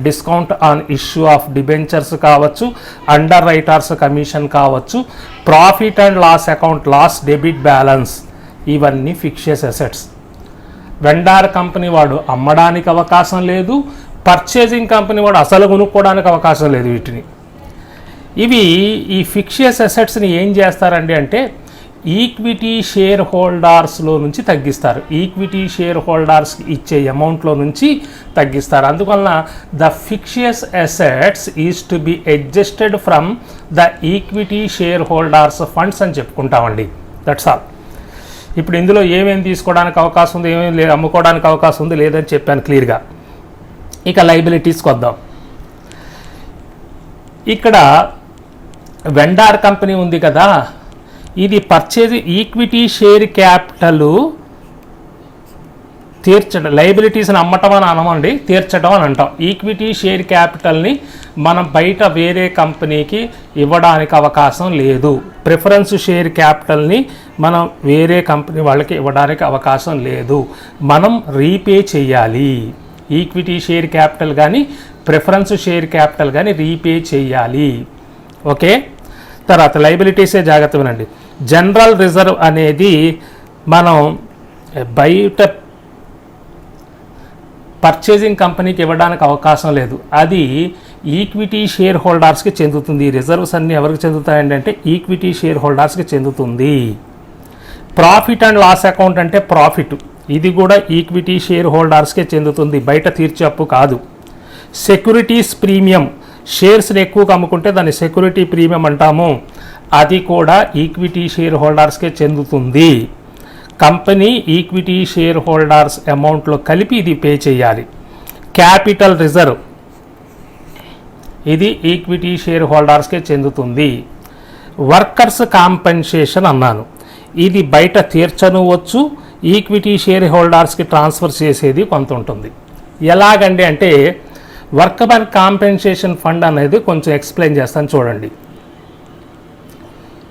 discount on issue of debentures కావచ్చు, అండర్ రైటర్స్ కమిషన్ కావచ్చు, profit and loss account, loss debit balance, ఇవన్నీ ఫిక్షియస్ అసెట్స్. వెండార్ కంపెనీ వాడు అమ్మడానికి అవకాశం లేదు, పర్చేజింగ్ కంపెనీ వాడు అసలు కొనుక్కోవడానికి అవకాశం లేదు వీటిని. ఇవి ఈ ఫిక్షియస్ అసెట్స్ని ఏం చేస్తారండి అంటే ఈక్విటీ షేర్ హోల్డర్స్లో నుంచి తగ్గిస్తారు. ఈక్విటీ షేర్ హోల్డర్స్కి ఇచ్చే అమౌంట్లో నుంచి తగ్గిస్తారు. అందువలన the fictitious assets is to be adjusted from the equity share holders funds అని చెప్పుకుంటామండి. That's all. ఇప్పుడు ఇందులో ఏమేమి తీసుకోవడానికి అవకాశం ఉంది, ఏమేమి లేదు, అమ్ముకోవడానికి అవకాశం ఉంది లేదని చెప్పాను క్లియర్గా. ఇక లయబిలిటీస్కి వద్దాం. ఇక్కడ వెండార్ కంపెనీ ఉంది కదా, ఇది పర్చేజ్ ఈక్విటీ షేర్ క్యాపిటల్ తీర్చడం, లయబిలిటీస్ని అమ్మటం అని అనమండి, తీర్చడం అని అంటాం. ఈక్విటీ షేర్ క్యాపిటల్ని మనం బయట వేరే కంపెనీకి ఇవ్వడానికి అవకాశం లేదు. ప్రిఫరెన్స్ షేర్ క్యాపిటల్ని మనం వేరే కంపెనీ వాళ్ళకి ఇవ్వడానికి అవకాశం లేదు. మనం రీపే చేయాలి. ఈక్విటీ షేర్ క్యాపిటల్ కానీ ప్రిఫరెన్స్ షేర్ క్యాపిటల్ కానీ రీపే చేయాలి. ఓకే, తర్వాత లయబిలిటీసే జాగ్రత్త వినండి. జనరల్ రిజర్వ్ అనేది మనం బయట పర్చేజింగ్ కంపెనీకి ఇవ్వడానికి అవకాశం లేదు, అది ఈక్విటీ షేర్ హోల్డర్స్కి చెందుతుంది. రిజర్వ్స్ అన్నీ ఎవరికి చెందుతాయండి అంటే ఈక్విటీ షేర్ హోల్డర్స్కి చెందుతుంది. ప్రాఫిట్ అండ్ లాస్ అకౌంట్ అంటే ప్రాఫిట్, ఇది కూడా ఈక్విటీ షేర్ హోల్డర్స్కే చెందుతుంది, బయట తీర్చే అప్పు కాదు. సెక్యూరిటీస్ ప్రీమియం, షేర్స్ని ఎక్కువగా అమ్ముకుంటే దాన్ని సెక్యూరిటీ ప్రీమియం అంటాము, అది కూడా ఈక్విటీ షేర్ హోల్డర్స్కే చెందుతుంది. కంపెనీ ఈక్విటీ షేర్ హోల్డర్స్ అమౌంట్లో కలిపి ఇది పే చేయాలి. క్యాపిటల్ రిజర్వ్, ఇది ఈక్విటీ షేర్ హోల్డర్స్కే చెందుతుంది. వర్కర్స్ కాంపెన్సేషన్ అన్నాను, ఇది బయట తీర్చనువచ్చు, ఈక్విటీ షేర్ హోల్డర్స్కి ట్రాన్స్ఫర్ చేసేది కొంత ఉంటుంది. ఎలాగండి అంటే వర్కర్ కాంపెన్సేషన్ ఫండ్ అనేది కొంచెం ఎక్స్ప్లెయిన్ చేస్తాను చూడండి.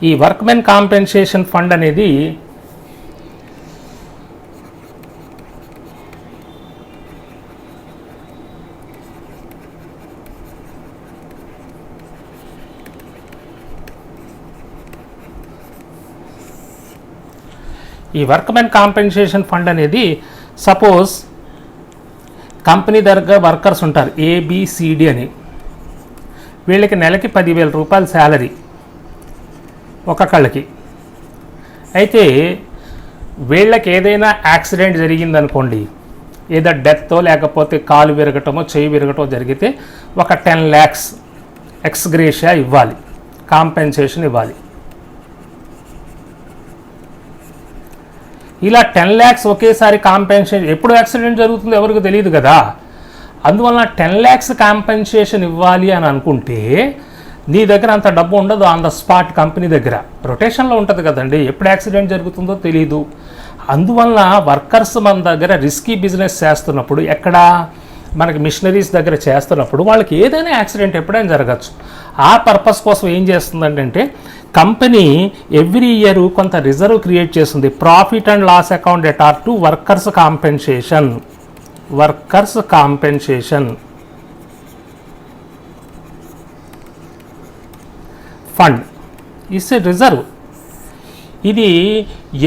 ఈ వర్క్మెన్ కాంపెన్సేషన్ ఫండ్ అనేది సపోజ్ కంపెనీ దగ్గర వర్కర్స్ ఉంటారు ఏబిసిడి అని, వీళ్ళకి నెలకి 10,000 రూపాయలు శాలరీ ఒక్కొక్కళ్ళకి. అయితే వీళ్ళకి ఏదైనా యాక్సిడెంట్ జరిగిందనుకోండి, ఏదో డెత్తో లేకపోతే కాలు విరగటమో చెయ్యి విరగటమో జరిగితే ఒక 10 lakhs ఎక్స్గ్రేషియా ఇవ్వాలి, కాంపెన్సేషన్ ఇవ్వాలి. ఇలా 10 lakhs ఒకేసారి కాంపెన్సేషన్, ఎప్పుడు యాక్సిడెంట్ జరుగుతుందో ఎవరికి తెలియదు కదా, అందువలన 10 lakhs కాంపెన్సేషన్ ఇవ్వాలి అని అనుకుంటే నీ దగ్గర అంత డబ్బు ఉండదు ఆన్ ద స్పాట్, కంపెనీ దగ్గర రొటేషన్లో ఉంటుంది కదండి, ఎప్పుడు యాక్సిడెంట్ జరుగుతుందో తెలియదు. అందువలన వర్కర్స్ మన దగ్గర రిస్కీ బిజినెస్ చేస్తున్నప్పుడు, ఎక్కడ మనకి మిషనరీస్ దగ్గర చేస్తున్నప్పుడు వాళ్ళకి ఏదైనా యాక్సిడెంట్ ఎప్పుడైనా జరగచ్చు. ఆ పర్పస్ కోసం ఏం చేస్తుందంటే కంపెనీ ఎవ్రీ ఇయర్ కొంత రిజర్వ్ క్రియేట్ చేస్తుంది, profit and loss account at R to workers compensation fund is a reserve. ఇది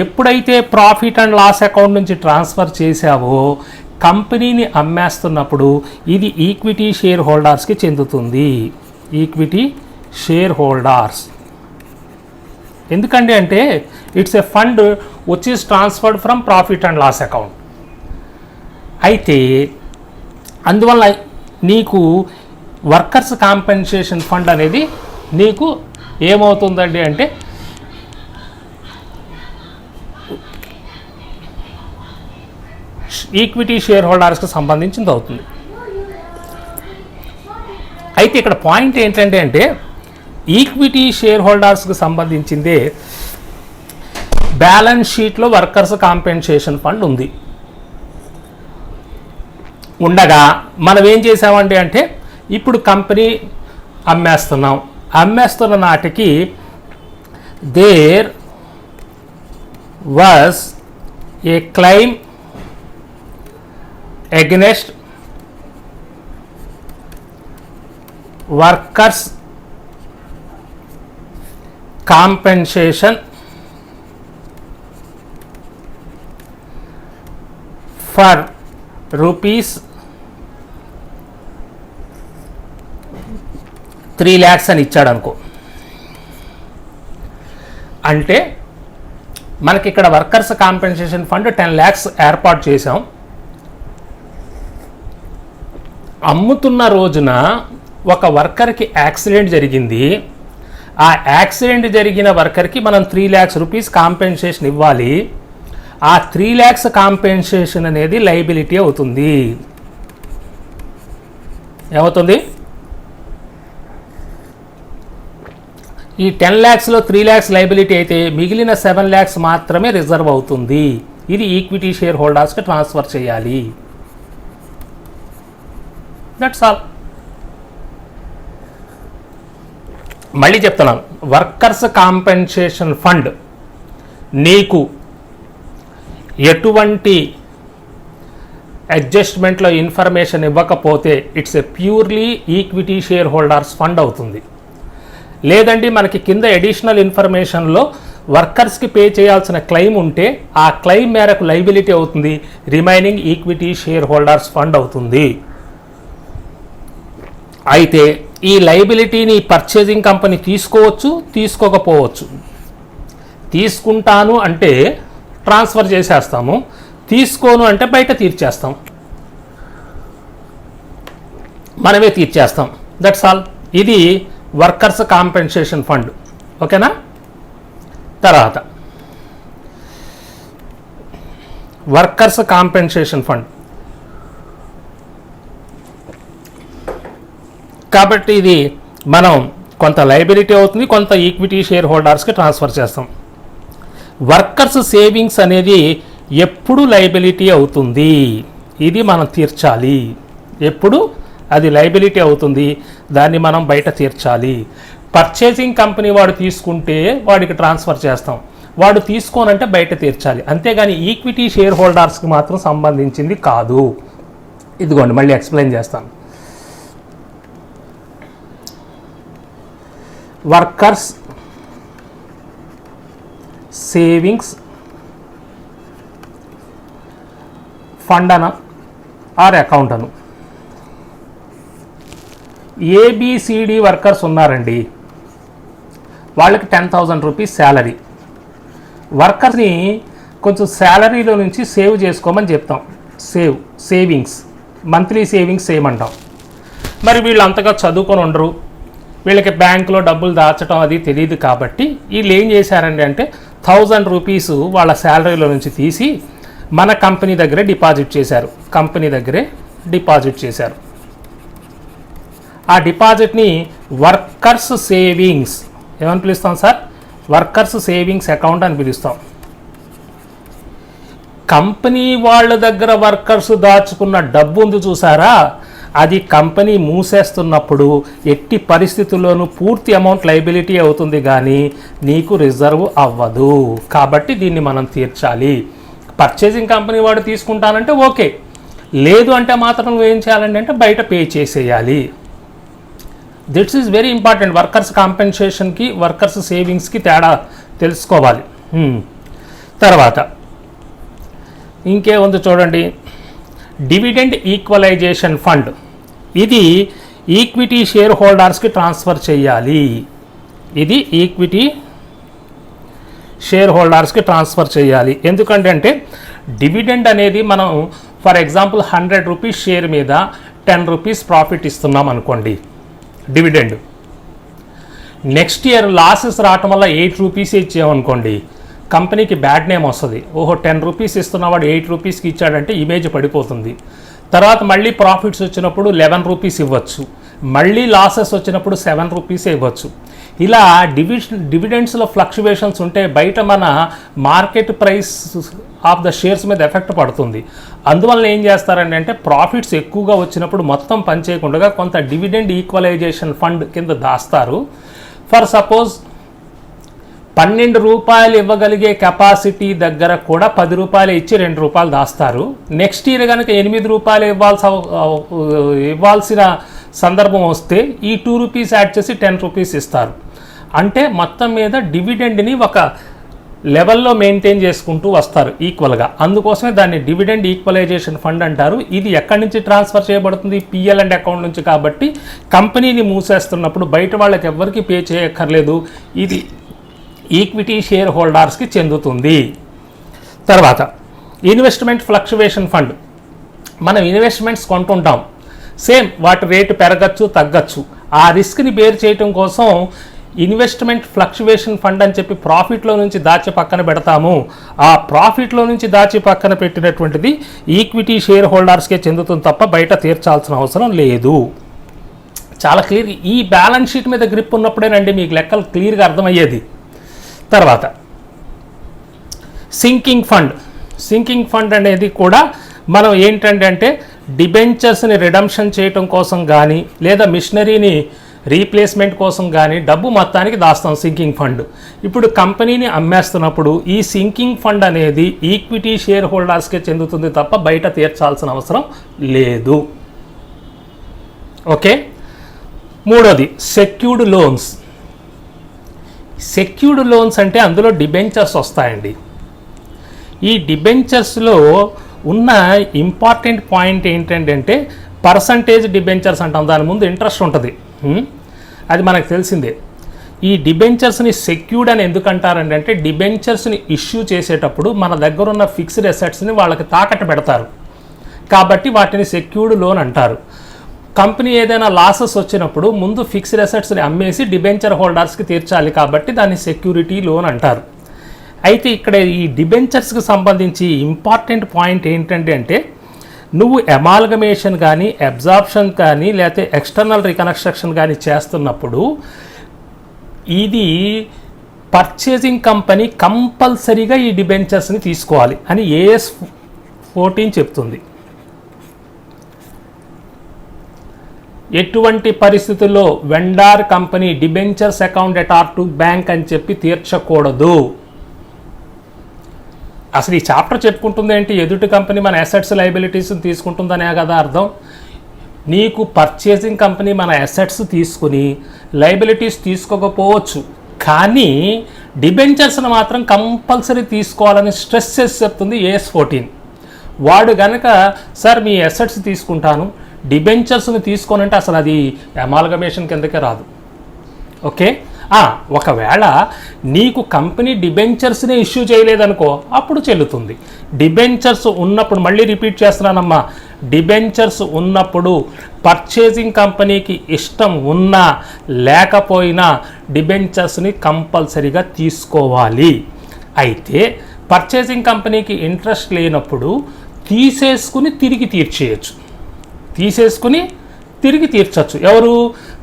ఎప్పుడైతే ప్రాఫిట్ అండ్ లాస్ అకౌంట్ నుంచి ట్రాన్స్ఫర్ చేశావో కంపెనీని అమ్మేస్తున్నప్పుడు ఇది ఈక్విటీ షేర్ హోల్డర్స్కి చెందుతుంది. ఈక్విటీ షేర్ హోల్డర్స్ ఎందుకంటే అంటే it's a fund which is transferred from profit and loss account. అయితే అందువల్ల నీకు వర్కర్స్ కాంపెన్సేషన్ ఫండ్ అనేది నీకు ఏమవుతుందండి అంటే ఈక్విటీ షేర్ హోల్డర్స్కి సంబంధించింది అవుతుంది. అయితే ఇక్కడ పాయింట్ ఏంటంటే అంటే ఈక్విటీ షేర్ హోల్డర్స్కి సంబంధించిందే బ్యాలెన్స్ షీట్లో వర్కర్స్ కాంపెన్సేషన్ ఫండ్ ఉంది. ఉండగా మనం ఏం చేసామంటే అంటే ఇప్పుడు కంపెనీ అమ్మేస్తున్న నాటికి there was a claim against workers compensation for rupees 3 lakhs అని ఇచ్చాడు అనుకో. అంటే మనకి ఇక్కడ వర్కర్స్ కాంపెన్సేషన్ ఫండ్ 10 lakhs ఏర్పాటు చేసాం. అమ్ముతున్న రోజున ఒక వర్కర్కి యాక్సిడెంట్ జరిగింది, ఆ యాక్సిడెంట్ జరిగిన వర్కర్కి మనం 3 lakhs రూపీస్ కాంపెన్సేషన్ ఇవ్వాలి. ఆ 3 lakhs కాంపెన్సేషన్ అనేది లయబిలిటీ అవుతుంది. ఏమవుతుంది? ఈ 10 lakhsలో 3 lakhs లయబిలిటీ అయితే మిగిలిన 7 lakhs మాత్రమే రిజర్వ్ అవుతుంది. ఇది ఈక్విటీ షేర్ హోల్డర్స్కి ట్రాన్స్ఫర్ చేయాలి. That's all. మళ్ళీ చెప్తున్నాను, వర్కర్స్ కాంపెన్సేషన్ ఫండ్ నీకు ఎటువంటి అడ్జస్ట్మెంట్లో ఇన్ఫర్మేషన్ ఇవ్వకపోతే it's a purely equity share holders fund అవుతుంది. లేదండి మనకి కింద అడిషనల్ ఇన్ఫర్మేషన్లో వర్కర్స్కి పే చేయాల్సిన క్లెయిమ్ ఉంటే ఆ క్లెయిమ్ మేరకు లయబిలిటీ అవుతుంది, remaining equity share holders fund అవుతుంది. అయితే ఈ లయబిలిటీని పర్చేజింగ్ కంపెనీ తీసుకోవచ్చు, తీసుకోకపోవచ్చు. తీసుకుంటాను అంటే ట్రాన్స్ఫర్ చేసేస్తాము, తీసుకోను అంటే బయట తీర్చేస్తాం, మనమే తీర్చేస్తాం. That's all. ఇది వర్కర్స్ కాంపెన్సేషన్ ఫండ్. ఓకేనా? తర్వాత వర్కర్స్ కాంపెన్సేషన్ ఫండ్. కాబట్టి ఇది మనం కొంత లయబిలిటీ అవుతుంది, కొంత ఈక్విటీ షేర్ హోల్డర్స్కి ట్రాన్స్ఫర్ చేస్తాం. వర్కర్స్ సేవింగ్స్ అనేది ఎప్పుడు లయబిలిటీ అవుతుంది, ఇది మనం తీర్చాలి. ఎప్పుడు అది లయబిలిటీ అవుతుంది, దాన్ని మనం బయట తీర్చాలి. పర్చేసింగ్ కంపెనీ వాడు తీసుకుంటే వాడికి ట్రాన్స్ఫర్ చేస్తాం, వాడు తీసుకోనంటే బయట తీర్చాలి, అంతేగాని ఈక్విటీ షేర్ హోల్డర్స్కి మాత్రం సంబంధించింది కాదు. ఇదిగోండి మళ్ళీ ఎక్స్ప్లెయిన్ చేస్తాను. వర్కర్స్ సేవింగ్స్ ఫండ్ అన ఆర్ అకౌంట్ అను, ఏబిసిడి వర్కర్స్ ఉన్నారండి, వాళ్ళకి 10,000 రూపీస్ శాలరీ. వర్కర్స్ని కొంచెం శాలరీలో నుంచి సేవ్ చేసుకోమని చెప్తాం, సేవింగ్స్ మంత్లీ సేవింగ్స్ చేయమంటాం. మరి వీళ్ళు అంతగా చదువుకొని ఉండరు, వీళ్ళకి బ్యాంకులో డబ్బులు దాచడం అది తెలియదు కాబట్టి వీళ్ళు ఏం చేశారండి అంటే 1000 రూపీస్ వాళ్ళ శాలరీలో నుంచి తీసి మన కంపెనీ దగ్గరే డిపాజిట్ చేశారు. ఆ డిపాజిట్ని వర్కర్స్ సేవింగ్స్ ఏమని పిలుస్తాం సార్? వర్కర్స్ సేవింగ్స్ అకౌంట్ అని పిలుస్తాం. కంపెనీ వాళ్ళ దగ్గర వర్కర్స్ దాచుకున్న డబ్బు ఉంది చూసారా, అది కంపెనీ మూసేస్తున్నప్పుడు ఎట్టి పరిస్థితుల్లోనూ పూర్తి అమౌంట్ లయబిలిటీ అవుతుంది, కానీ నీకు రిజర్వ్ అవ్వదు. కాబట్టి దీన్ని మనం తీర్చాలి. పర్చేసింగ్ కంపెనీ వాడు తీసుకుంటానంటే ఓకే, లేదు అంటే మాత్రం నువ్వేం చేయాలండి అంటే బయట పే చేసేయాలి. This is very important. Workers కాంపెన్సేషన్కి వర్కర్స్ సేవింగ్స్కి తేడా తెలుసుకోవాలి. తర్వాత ఇంకేముంది చూడండి, డివిడెండ్ ఈక్వలైజేషన్ ఫండ్. ఇది ఈక్విటీ షేర్ హోల్డర్స్కి ట్రాన్స్ఫర్ చేయాలి. ఎందుకంటే డివిడెండ్ అనేది మనం ఫర్ ఎగ్జాంపుల్ 100 రూపీస్ షేర్ మీద 10 రూపీస్ ప్రాఫిట్ ఇస్తున్నాం అనుకోండి డివిడెండ్. నెక్స్ట్ ఇయర్ లాసెస్ రావటం వల్ల 8 రూపీస్ ఇచ్చామనుకోండి, కంపెనీకి బ్యాడ్ నేమ్ వస్తుంది. 10 రూపీస్ ఇస్తున్నవాడు 8 రూపీస్కి ఇచ్చాడంటే ఇమేజ్ పడిపోతుంది. తర్వాత మళ్ళీ ప్రాఫిట్స్ వచ్చినప్పుడు 11 రూపీస్ ఇవ్వచ్చు, మళ్ళీ లాసెస్ వచ్చినప్పుడు 7 రూపీసే ఇవ్వచ్చు. ఇలా డివిడెండ్స్లో ఫ్లక్చువేషన్స్ ఉంటే బయట మన market price of the shares మీద ఎఫెక్ట్ పడుతుంది. అందువల్ల ఏం చేస్తారండి అంటే ప్రాఫిట్స్ ఎక్కువగా వచ్చినప్పుడు మొత్తం పనిచేయకుండా కొంత డివిడెండ్ ఈక్వలైజేషన్ ఫండ్ కింద దాస్తారు. ఫర్ సపోజ్ 12 రూపాయలు ఇవ్వగలిగే కెపాసిటీ దగ్గర కూడా 10 రూపాయలు ఇచ్చి 2 రూపాయలు దాస్తారు. నెక్స్ట్ ఇయర్ కనుక 8 రూపాయలు ఇవ్వాల్సిన సందర్భం వస్తే ఈ 2 రూపీస్ యాడ్ చేసి 10 రూపీస్ ఇస్తారు. అంటే మొత్తం మీద డివిడెండ్ని ఒక లెవెల్లో మెయింటైన్ చేసుకుంటూ వస్తారు ఈక్వల్గా. అందుకోసమే దాన్ని డివిడెండ్ ఈక్వలైజేషన్ ఫండ్ అంటారు. ఇది ఎక్కడి నుంచి ట్రాన్స్ఫర్ చేయబడుతుంది? పిఎల్&డి అకౌంట్ నుంచి. కాబట్టి కంపెనీని మూసేస్తున్నప్పుడు బయట వాళ్ళకి ఎవరికి పే చేయక్కర్లేదు, ఇది ఈక్విటీ షేర్ హోల్డర్స్కి చెందుతుంది. తర్వాత ఇన్వెస్ట్మెంట్ ఫ్లక్చువేషన్ ఫండ్. మనం ఇన్వెస్ట్మెంట్స్ కొంటుంటాం, సేమ్ వాటి రేటు పెరగచ్చు తగ్గచ్చు. ఆ రిస్క్ని బేర్ చేయటం కోసం ఇన్వెస్ట్మెంట్ ఫ్లక్చువేషన్ ఫండ్ అని చెప్పి ప్రాఫిట్లో నుంచి దాచి పక్కన పెడతాము. ఆ ప్రాఫిట్లో నుంచి దాచి పక్కన పెట్టినటువంటిది ఈక్విటీ షేర్ హోల్డర్స్కే చెందుతుంది తప్ప బయట తీర్చాల్సిన అవసరం లేదు. చాలా క్లియర్. ఈ బ్యాలెన్స్ షీట్ మీద గ్రిప్ ఉన్నప్పుడేనండి మీకు లెక్కలు క్లియర్గా అర్థమయ్యేది. తర్వాత సింకింగ్ ఫండ్ అనేది కూడా మనం ఏంటంటే డిబెంచర్స్ని రిడమ్షన్ చేయటం కోసం కానీ లేదా మిషనరీని రీప్లేస్మెంట్ కోసం కానీ డబ్బు మొత్తానికి దాస్తాం సింకింగ్ ఫండ్. ఇప్పుడు కంపెనీని అమ్మేస్తున్నప్పుడు ఈ సింకింగ్ ఫండ్ అనేది ఈక్విటీ షేర్ హోల్డర్స్కే చెందుతుంది తప్ప బయట తీర్చాల్సిన అవసరం లేదు. ఓకే. మూడోది సెక్యూర్డ్ లోన్స్ అంటే అందులో డిబెంచర్స్ వస్తాయండి. ఈ డిబెంచర్స్లో ఉన్న ఇంపార్టెంట్ పాయింట్ ఏంటంటే పర్సంటేజ్ డిబెంచర్స్ అంటాం, దాని ముందు ఇంట్రెస్ట్ ఉంటుంది, అది మనకు తెలిసిందే. ఈ డిబెంచర్స్ని సెక్యూర్డ్ అని ఎందుకు అంటారంటే డిబెంచర్స్ని ఇష్యూ చేసేటప్పుడు మన దగ్గర ఉన్న ఫిక్స్డ్ అసెట్స్ని వాళ్ళకి తాకట్టు పెడతారు కాబట్టి వాటిని సెక్యూర్డ్ లోన్ అంటారు. కంపెనీ ఏదైనా లాసెస్ వచ్చినప్పుడు ముందు ఫిక్స్డ్ అసెట్స్ని అమ్మేసి డిబెంచర్ హోల్డర్స్కి తీర్చాలి కాబట్టి దాన్ని సెక్యూరిటీ లోన్ అంటారు. అయితే ఇక్కడ ఈ డిబెంచర్స్కి సంబంధించి ఇంపార్టెంట్ పాయింట్ ఏంటంటే నువ్వు ఎమాల్గమేషన్ కానీ అబ్జార్ప్షన్ కానీ లేకపోతే ఎక్స్టర్నల్ రీకన్స్ట్రక్షన్ కానీ చేస్తున్నప్పుడు ఇది పర్చేసింగ్ కంపెనీ కంపల్సరీగా ఈ డిబెంచర్స్ని తీసుకోవాలి అని AS 14 చెప్తుంది. ఎటువంటి పరిస్థితుల్లో vendor company debentures account at R to bank అని చెప్పి తీర్చకూడదు. అసలు ఈ చాప్టర్ చెప్పుకుంటుంది ఏంటి, ఎదుటి కంపెనీ మన అసెట్స్ లయబిలిటీస్ తీసుకుంటుందనే కదా అర్థం. నీకు పర్చేసింగ్ కంపెనీ మన అసెట్స్ తీసుకుని లయబిలిటీస్ తీసుకోకపోవచ్చు, కానీ డిబెంచర్స్ని మాత్రం కంపల్సరీ తీసుకోవాలని స్ట్రెస్ చేసి చెప్తుంది AS14. వాడు గనక సార్ మీ అసెట్స్ తీసుకుంటాను డిబెంచర్స్ని తీసుకోనంటే అసలు అది అమాల్గమేషన్ కిందకే రాదు. ఓకే, ఒకవేళ నీకు కంపెనీ డిబెంచర్స్ని ఇష్యూ చేయలేదనుకో అప్పుడు చెల్లుతుంది. డిబెంచర్స్ ఉన్నప్పుడు, మళ్ళీ రిపీట్ చేస్తున్నానమ్మా, డిబెంచర్స్ ఉన్నప్పుడు పర్చేసింగ్ కంపెనీకి ఇష్టం ఉన్నా లేకపోయినా డిబెంచర్స్ని కంపల్సరీగా తీసుకోవాలి. అయితే పర్చేసింగ్ కంపెనీకి ఇంట్రెస్ట్ లేనప్పుడు తీసేసుకుని తిరిగి తీర్చచ్చు. ఎవరు?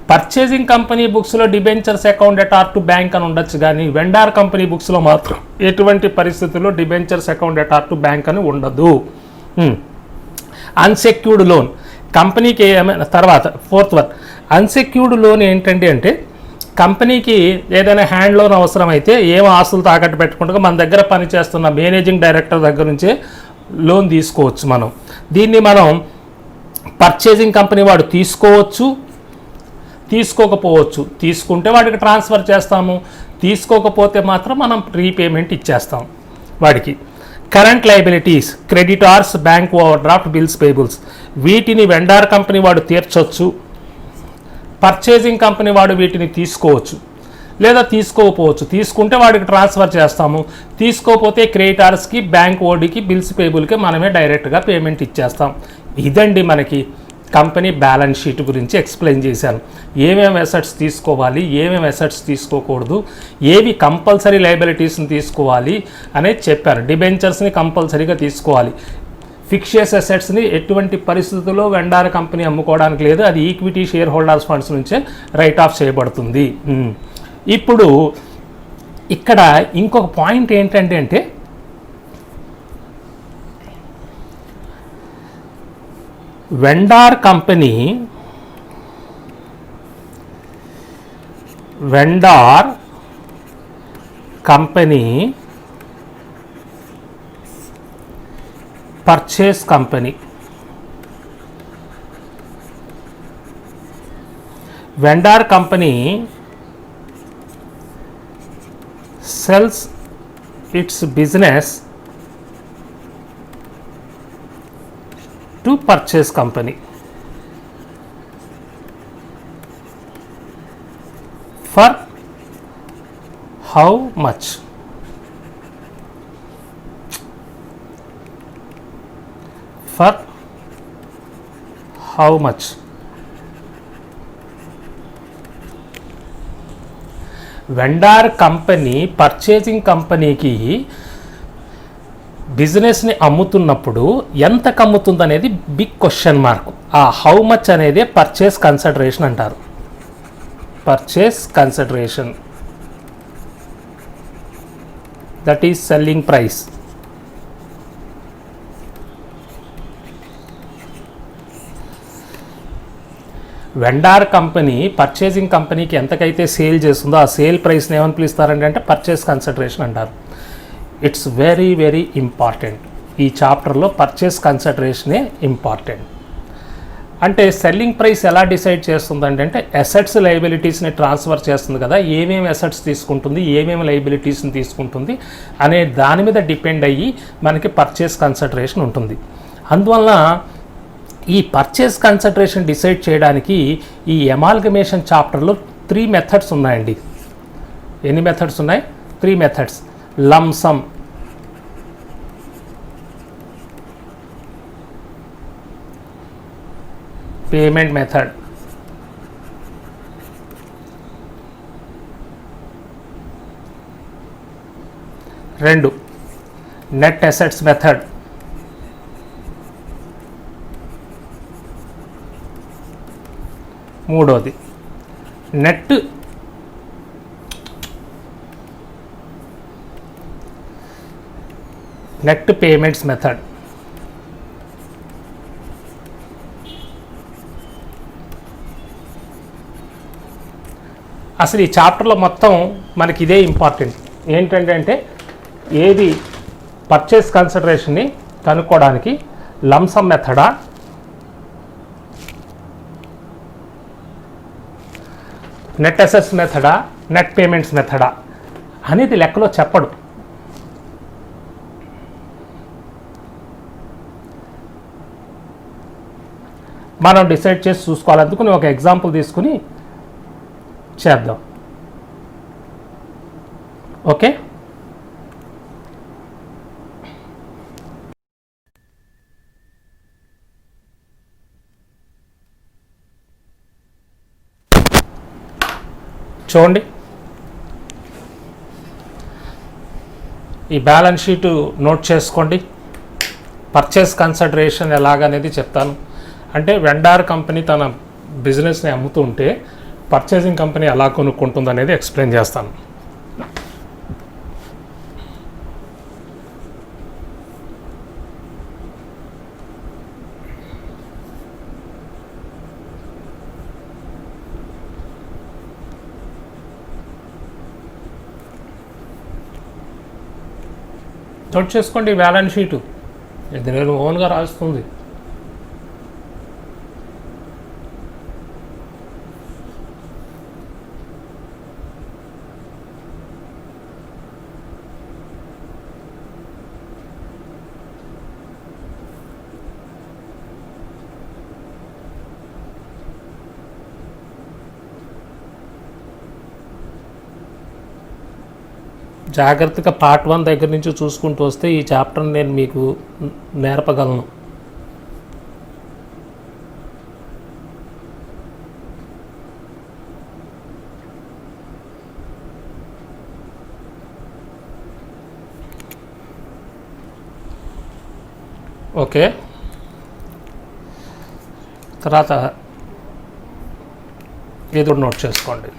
పర్చేసింగ్ కంపెనీ బుక్స్లో debentures account at R to bank అని ఉండొచ్చు, కానీ వెండార్ కంపెనీ బుక్స్లో మాత్రం ఎటువంటి పరిస్థితుల్లో debentures account at R to bank అని ఉండదు. అన్సెక్యూర్డ్ లోన్ కంపెనీకి ఏమైనా, తర్వాత 4th వన్ అన్సెక్యూర్డ్ లోన్ ఏంటంటే అంటే కంపెనీకి ఏదైనా హ్యాండ్ లోన్ అవసరం అయితే ఏం ఆస్తులు తాకట్టు పెట్టుకుంటూ మన దగ్గర పనిచేస్తున్న మేనేజింగ్ డైరెక్టర్ దగ్గర నుంచే లోన్ తీసుకోవచ్చు. దీన్ని మనం పర్చేసింగ్ కంపెనీ వాడు తీసుకోవచ్చు, తీసుకోకపోవచ్చు. తీసుకుంటే వాడికి ట్రాన్స్ఫర్ చేస్తాము, తీసుకోకపోతే మాత్రం మనం రీపేమెంట్ ఇచ్చేస్తాం వాడికి. Current liabilities, creditors, bank over draft, bills payables, వీటిని వెండార్ కంపెనీ వాడు తీర్చొచ్చు, పర్చేసింగ్ కంపెనీ వాడు వీటిని తీసుకోవచ్చు లేదా తీసుకోకపోవచ్చు. తీసుకుంటే వాడికి ట్రాన్స్ఫర్ చేస్తాము, తీసుకోకపోతే క్రెడిటార్స్కి, బ్యాంక్ ఓడికి, బిల్స్ పేబుల్కి మనమే డైరెక్ట్గా పేమెంట్ ఇచ్చేస్తాం. ఇదండి మనకి కంపెనీ బ్యాలెన్స్ షీట్ గురించి ఎక్స్ప్లెయిన్ చేశాను. ఏమేమి అసెట్స్ తీసుకోవాలి, ఏమేమి అసెట్స్ తీసుకోకూడదు, ఏవి కంపల్సరీ లయబిలిటీస్ని తీసుకోవాలి అనేది చెప్పాను. డిబెంచర్స్ని కంపల్సరీగా తీసుకోవాలి. ఫిక్స్డ్ అసెట్స్ని ఎటువంటి పరిస్థితుల్లో వెండార్ కంపెనీ అమ్ముకోవడానికి లేదు, అది ఈక్విటీ షేర్ హోల్డర్స్ ఫండ్స్ నుంచే రైట్ ఆఫ్ చేయబడుతుంది. ఇప్పుడు ఇక్కడ ఇంకొక పాయింట్ ఏంటంటే అంటే vendor company purchase company, vendor company sells its business to purchase company for how much? For how much? Vendor company purchasing కంపెనీకి బిజినెస్ని అమ్ముతున్నప్పుడు ఎంతకు అమ్ముతుంది అనేది బిగ్ క్వశ్చన్ మార్క్. ఆ హౌ మచ్ అనేది పర్చేస్ కన్సిడరేషన్ అంటారు. Purchase consideration, that is selling price. Vendor company purchasing కంపెనీకి ఎంతకైతే sale చేస్తుందో ఆ సేల్ ప్రైస్ని ఏమని పిలుస్తారంటే అంటే పర్చేస్ కన్సిడరేషన్ అంటారు. It's very very important. ఈ చాప్టర్లో పర్చేస్ కన్సిడరేషనే ఇంపార్టెంట్. అంటే సెల్లింగ్ ప్రైస్ ఎలా డిసైడ్ చేస్తుంది అంటే అసెట్స్ లయబిలిటీస్ని ట్రాన్స్ఫర్ చేస్తుంది కదా, ఏమేమి అసెట్స్ తీసుకుంటుంది, ఏమేమి లయబిలిటీస్ని తీసుకుంటుంది అనే దాని మీద డిపెండ్ అయ్యి మనకి పర్చేస్ కన్సిడరేషన్ ఉంటుంది. అందువల్ల ఈ పర్చేస్ కన్సిడరేషన్ డిసైడ్ చేయడానికి ఈ అమాల్గమేషన్ చాప్టర్లో 3 మెథడ్స్ ఉన్నాయండి. ఎన్ని మెథడ్స్ ఉన్నాయి? 3 మెథడ్స్. లంసమ్, పేమెంట్ మెథడ్, రెండు నెట్ అసెట్స్ మెథడ్, మూడోది నెట్ పేమెంట్స్ మెథడ్. అసలు ఈ చాప్టర్లో మొత్తం మనకి ఇదే ఇంపార్టెంట్. ఏంటంటే ఏది పర్చేస్ కన్సిడరేషన్ని కనుక్కోవడానికి లంసమ్ మెథడా, నెట్ అసెట్స్ మెథడా, నెట్ పేమెంట్స్ మెథడా అనేది లెక్కలో చెప్పడు. మనం డిసైడ్ చేసి చూసుకోవాలి. అందుకని ఒక ఎగ్జాంపుల్ తీసుకుని చేద్దాం. ఓకే, చూడండి, ఈ బ్యాలెన్స్ షీటు నోట్ చేసుకోండి. పర్చేస్ కన్సిడరేషన్ ఎలాగనేది చెప్తాను. అంటే వెండార్ కంపెనీ తన బిజినెస్ని అమ్ముతుంటే పర్చేసింగ్ కంపెనీ ఎలా కొనుక్కుంటుంది అనేది ఎక్స్ప్లెయిన్ చేస్తాను. నోట్ చేసుకోండి బ్యాలెన్స్ షీటు, ఇది నేను ఓన్గా రాస్తుంది. జాగ్రత్తగా పార్ట్ 1 దగ్గర నుంచి చూసుకుంటూ వస్తే ఈ చాప్టర్ని నేను మీకు నేర్పగలను. ఓకే, తర్వాత ఏదో నోట్ చేసుకోండి.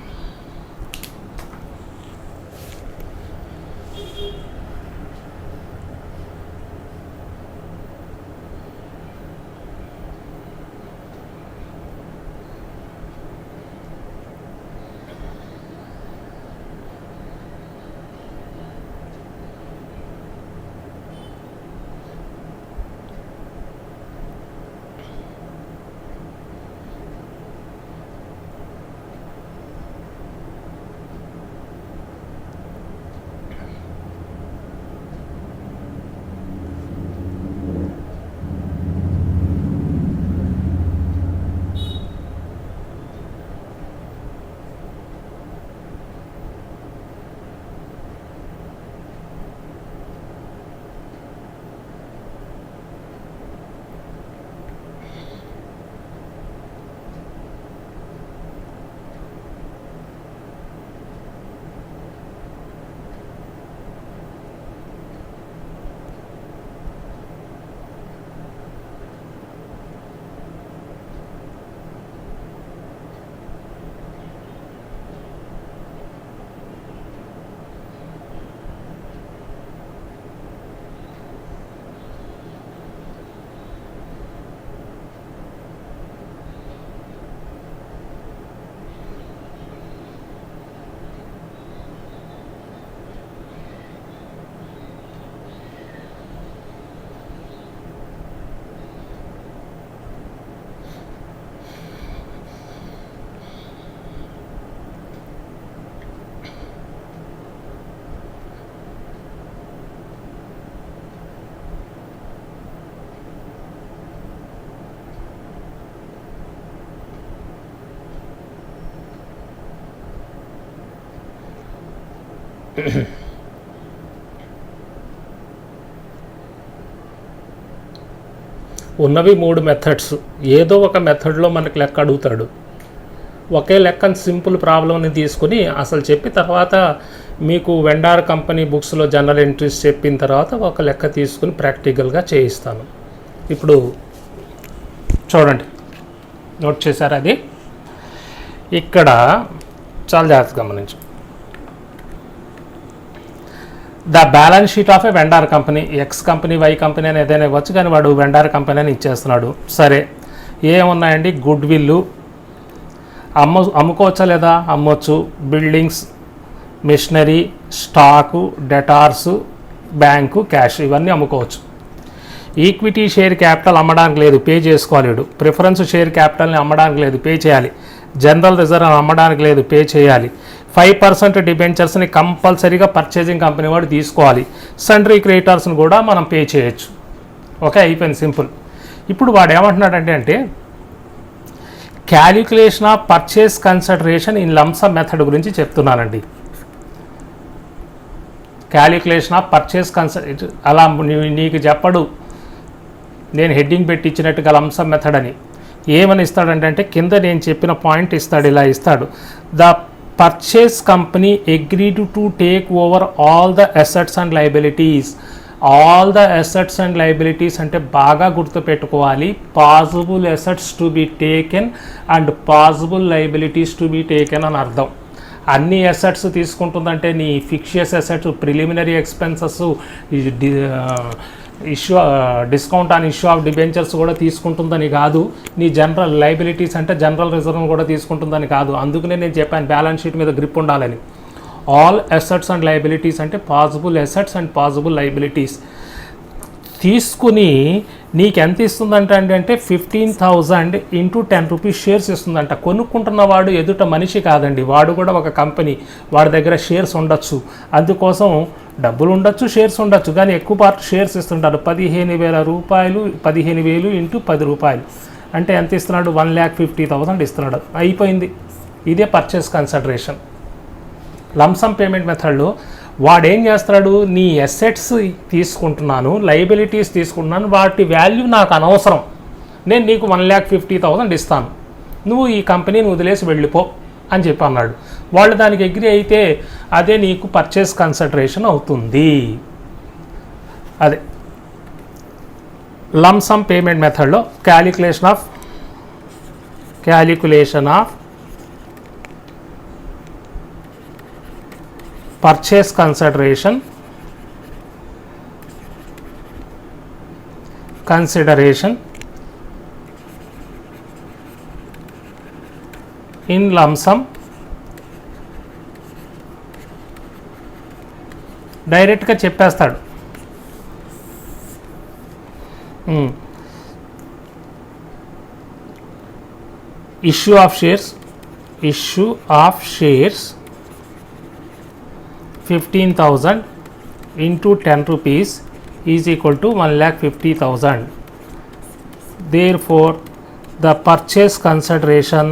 ఉన్నవి 3 మెథడ్స్. ఏదో ఒక మెథడ్లో మనకి లెక్క అడుగుతాడు. ఒకే లెక్కని సింపుల్ ప్రాబ్లంని తీసుకుని అసలు చెప్పి తర్వాత మీకు వెండార్ కంపెనీ బుక్స్లో జనరల్ ఎంట్రీస్ చెప్పిన తర్వాత ఒక లెక్క తీసుకుని ప్రాక్టికల్గా చేయిస్తాను. ఇప్పుడు చూడండి, నోట్ చేశారు అది. ఇక్కడ చాలా జాగ్రత్తగా గమనించు. The balance sheet of A vendor company, X company why company అని ఏదైనా ఇవ్వచ్చు, కానీ వాడు వెండార్ కంపెనీ అని ఇచ్చేస్తున్నాడు. సరే, ఏమున్నాయండి? గుడ్ విల్లు, అమ్ముకోవచ్చా లేదా? అమ్మొచ్చు. Buildings, machinery, stock, debtors, bank, cash ఇవన్నీ అమ్ముకోవచ్చు. ఈక్విటీ షేర్ క్యాపిటల్ అమ్మడానికి లేదు, పే చేసుకోవాలి. ప్రిఫరెన్స్ షేర్ క్యాపిటల్ని అమ్మడానికి లేదు, పే చేయాలి. జనరల్ రిజర్వ్ అమ్మడానికి లేదు, పే చేయాలి. 5% డిబెంచర్స్ని కంపల్సరీగా పర్చేజింగ్ కంపెనీ వాడు తీసుకోవాలి. సండ్రీ క్రెడిటార్స్ని కూడా మనం పే చేయొచ్చు. ఓకే, అయిపోయింది, సింపుల్. ఇప్పుడు వాడు ఏమంటున్నాడంటే అంటే calculation of purchase consideration in lump sum method గురించి చెప్తున్నానండి. క్యాలిక్యులేషన్ ఆఫ్ పర్చేస్ అలా నీకు చెప్పడు, నేను హెడ్డింగ్ పెట్టి ఇచ్చినట్టుగా లంసమ్ మెథడ్ అని. ఏమని ఇస్తాడంటే కింద నేను చెప్పిన పాయింట్ ఇస్తాడు, ఇలా ఇస్తాడు. The purchase company agreed to take over all the assets and liabilities. All the assets and liabilities అంటే బాగా గుర్తుపెట్టుకోవాలి, possible assets to be taken and possible liabilities to be taken అని అర్థం. అన్ని అసెట్స్ తీసుకుంటుందంటే నీ fictitious assets, preliminary expenses, discount on issue of debentures కూడా తీసుకుంటుందని కాదు. నీ జనరల్ లయబిలిటీస్ అంటే జనరల్ రిజర్వ్ కూడా తీసుకుంటుందని కాదు. అందుకనే నేను చెప్పాను బ్యాలెన్స్ షీట్ మీద గ్రిప్ ఉండాలని. ఆల్ అసెట్స్ అండ్ లయబిలిటీస్ అంటే possible assets and possible liabilities తీసుకుని నీకు ఎంత ఇస్తుందంట అంటే 15,000 ఇంటూ 10 రూపీస్ షేర్స్ ఇస్తుందంట. కొనుక్కుంటున్న వాడు ఎదుట మనిషి కాదండి, వాడు కూడా ఒక కంపెనీ, వాడి దగ్గర షేర్స్ ఉండొచ్చు. అందుకోసం డబ్బులు ఉండొచ్చు, షేర్స్ ఉండొచ్చు, కానీ ఎక్కువ పార్ట్ షేర్స్ ఇస్తుంటారు. 15,000 రూపాయలు, 15,000 ఇంటూ 10 రూపాయలు అంటే ఎంత ఇస్తున్నాడు? 1,50,000 ఇస్తున్నాడు. అయిపోయింది. ఇదే పర్చేస్ కన్సిడరేషన్. లంసమ్ పేమెంట్ మెథడ్లో వాడేం చేస్తాడు? నీ అసెట్స్ తీసుకుంటున్నాను, లయబిలిటీస్ తీసుకుంటున్నాను, వాటి వాల్యూ నాకు అనవసరం, నేను నీకు 1,50,000 ఇస్తాను, నువ్వు ఈ కంపెనీని వదిలేసి వెళ్ళిపో అని చెప్పి అన్నాడు. వాళ్ళు దానికి అగ్రీ అయితే అదే నీకు పర్చేస్ కన్సిడరేషన్ అవుతుంది. అదే లంసమ్ పేమెంట్ మెథడ్లో calculation of purchase consideration in lump sum డైరెక్ట్గా చెప్పేస్తాడు. Issue of shares 15,000 into 10 rupees is equal to 1,50,000. Therefore, the purchase consideration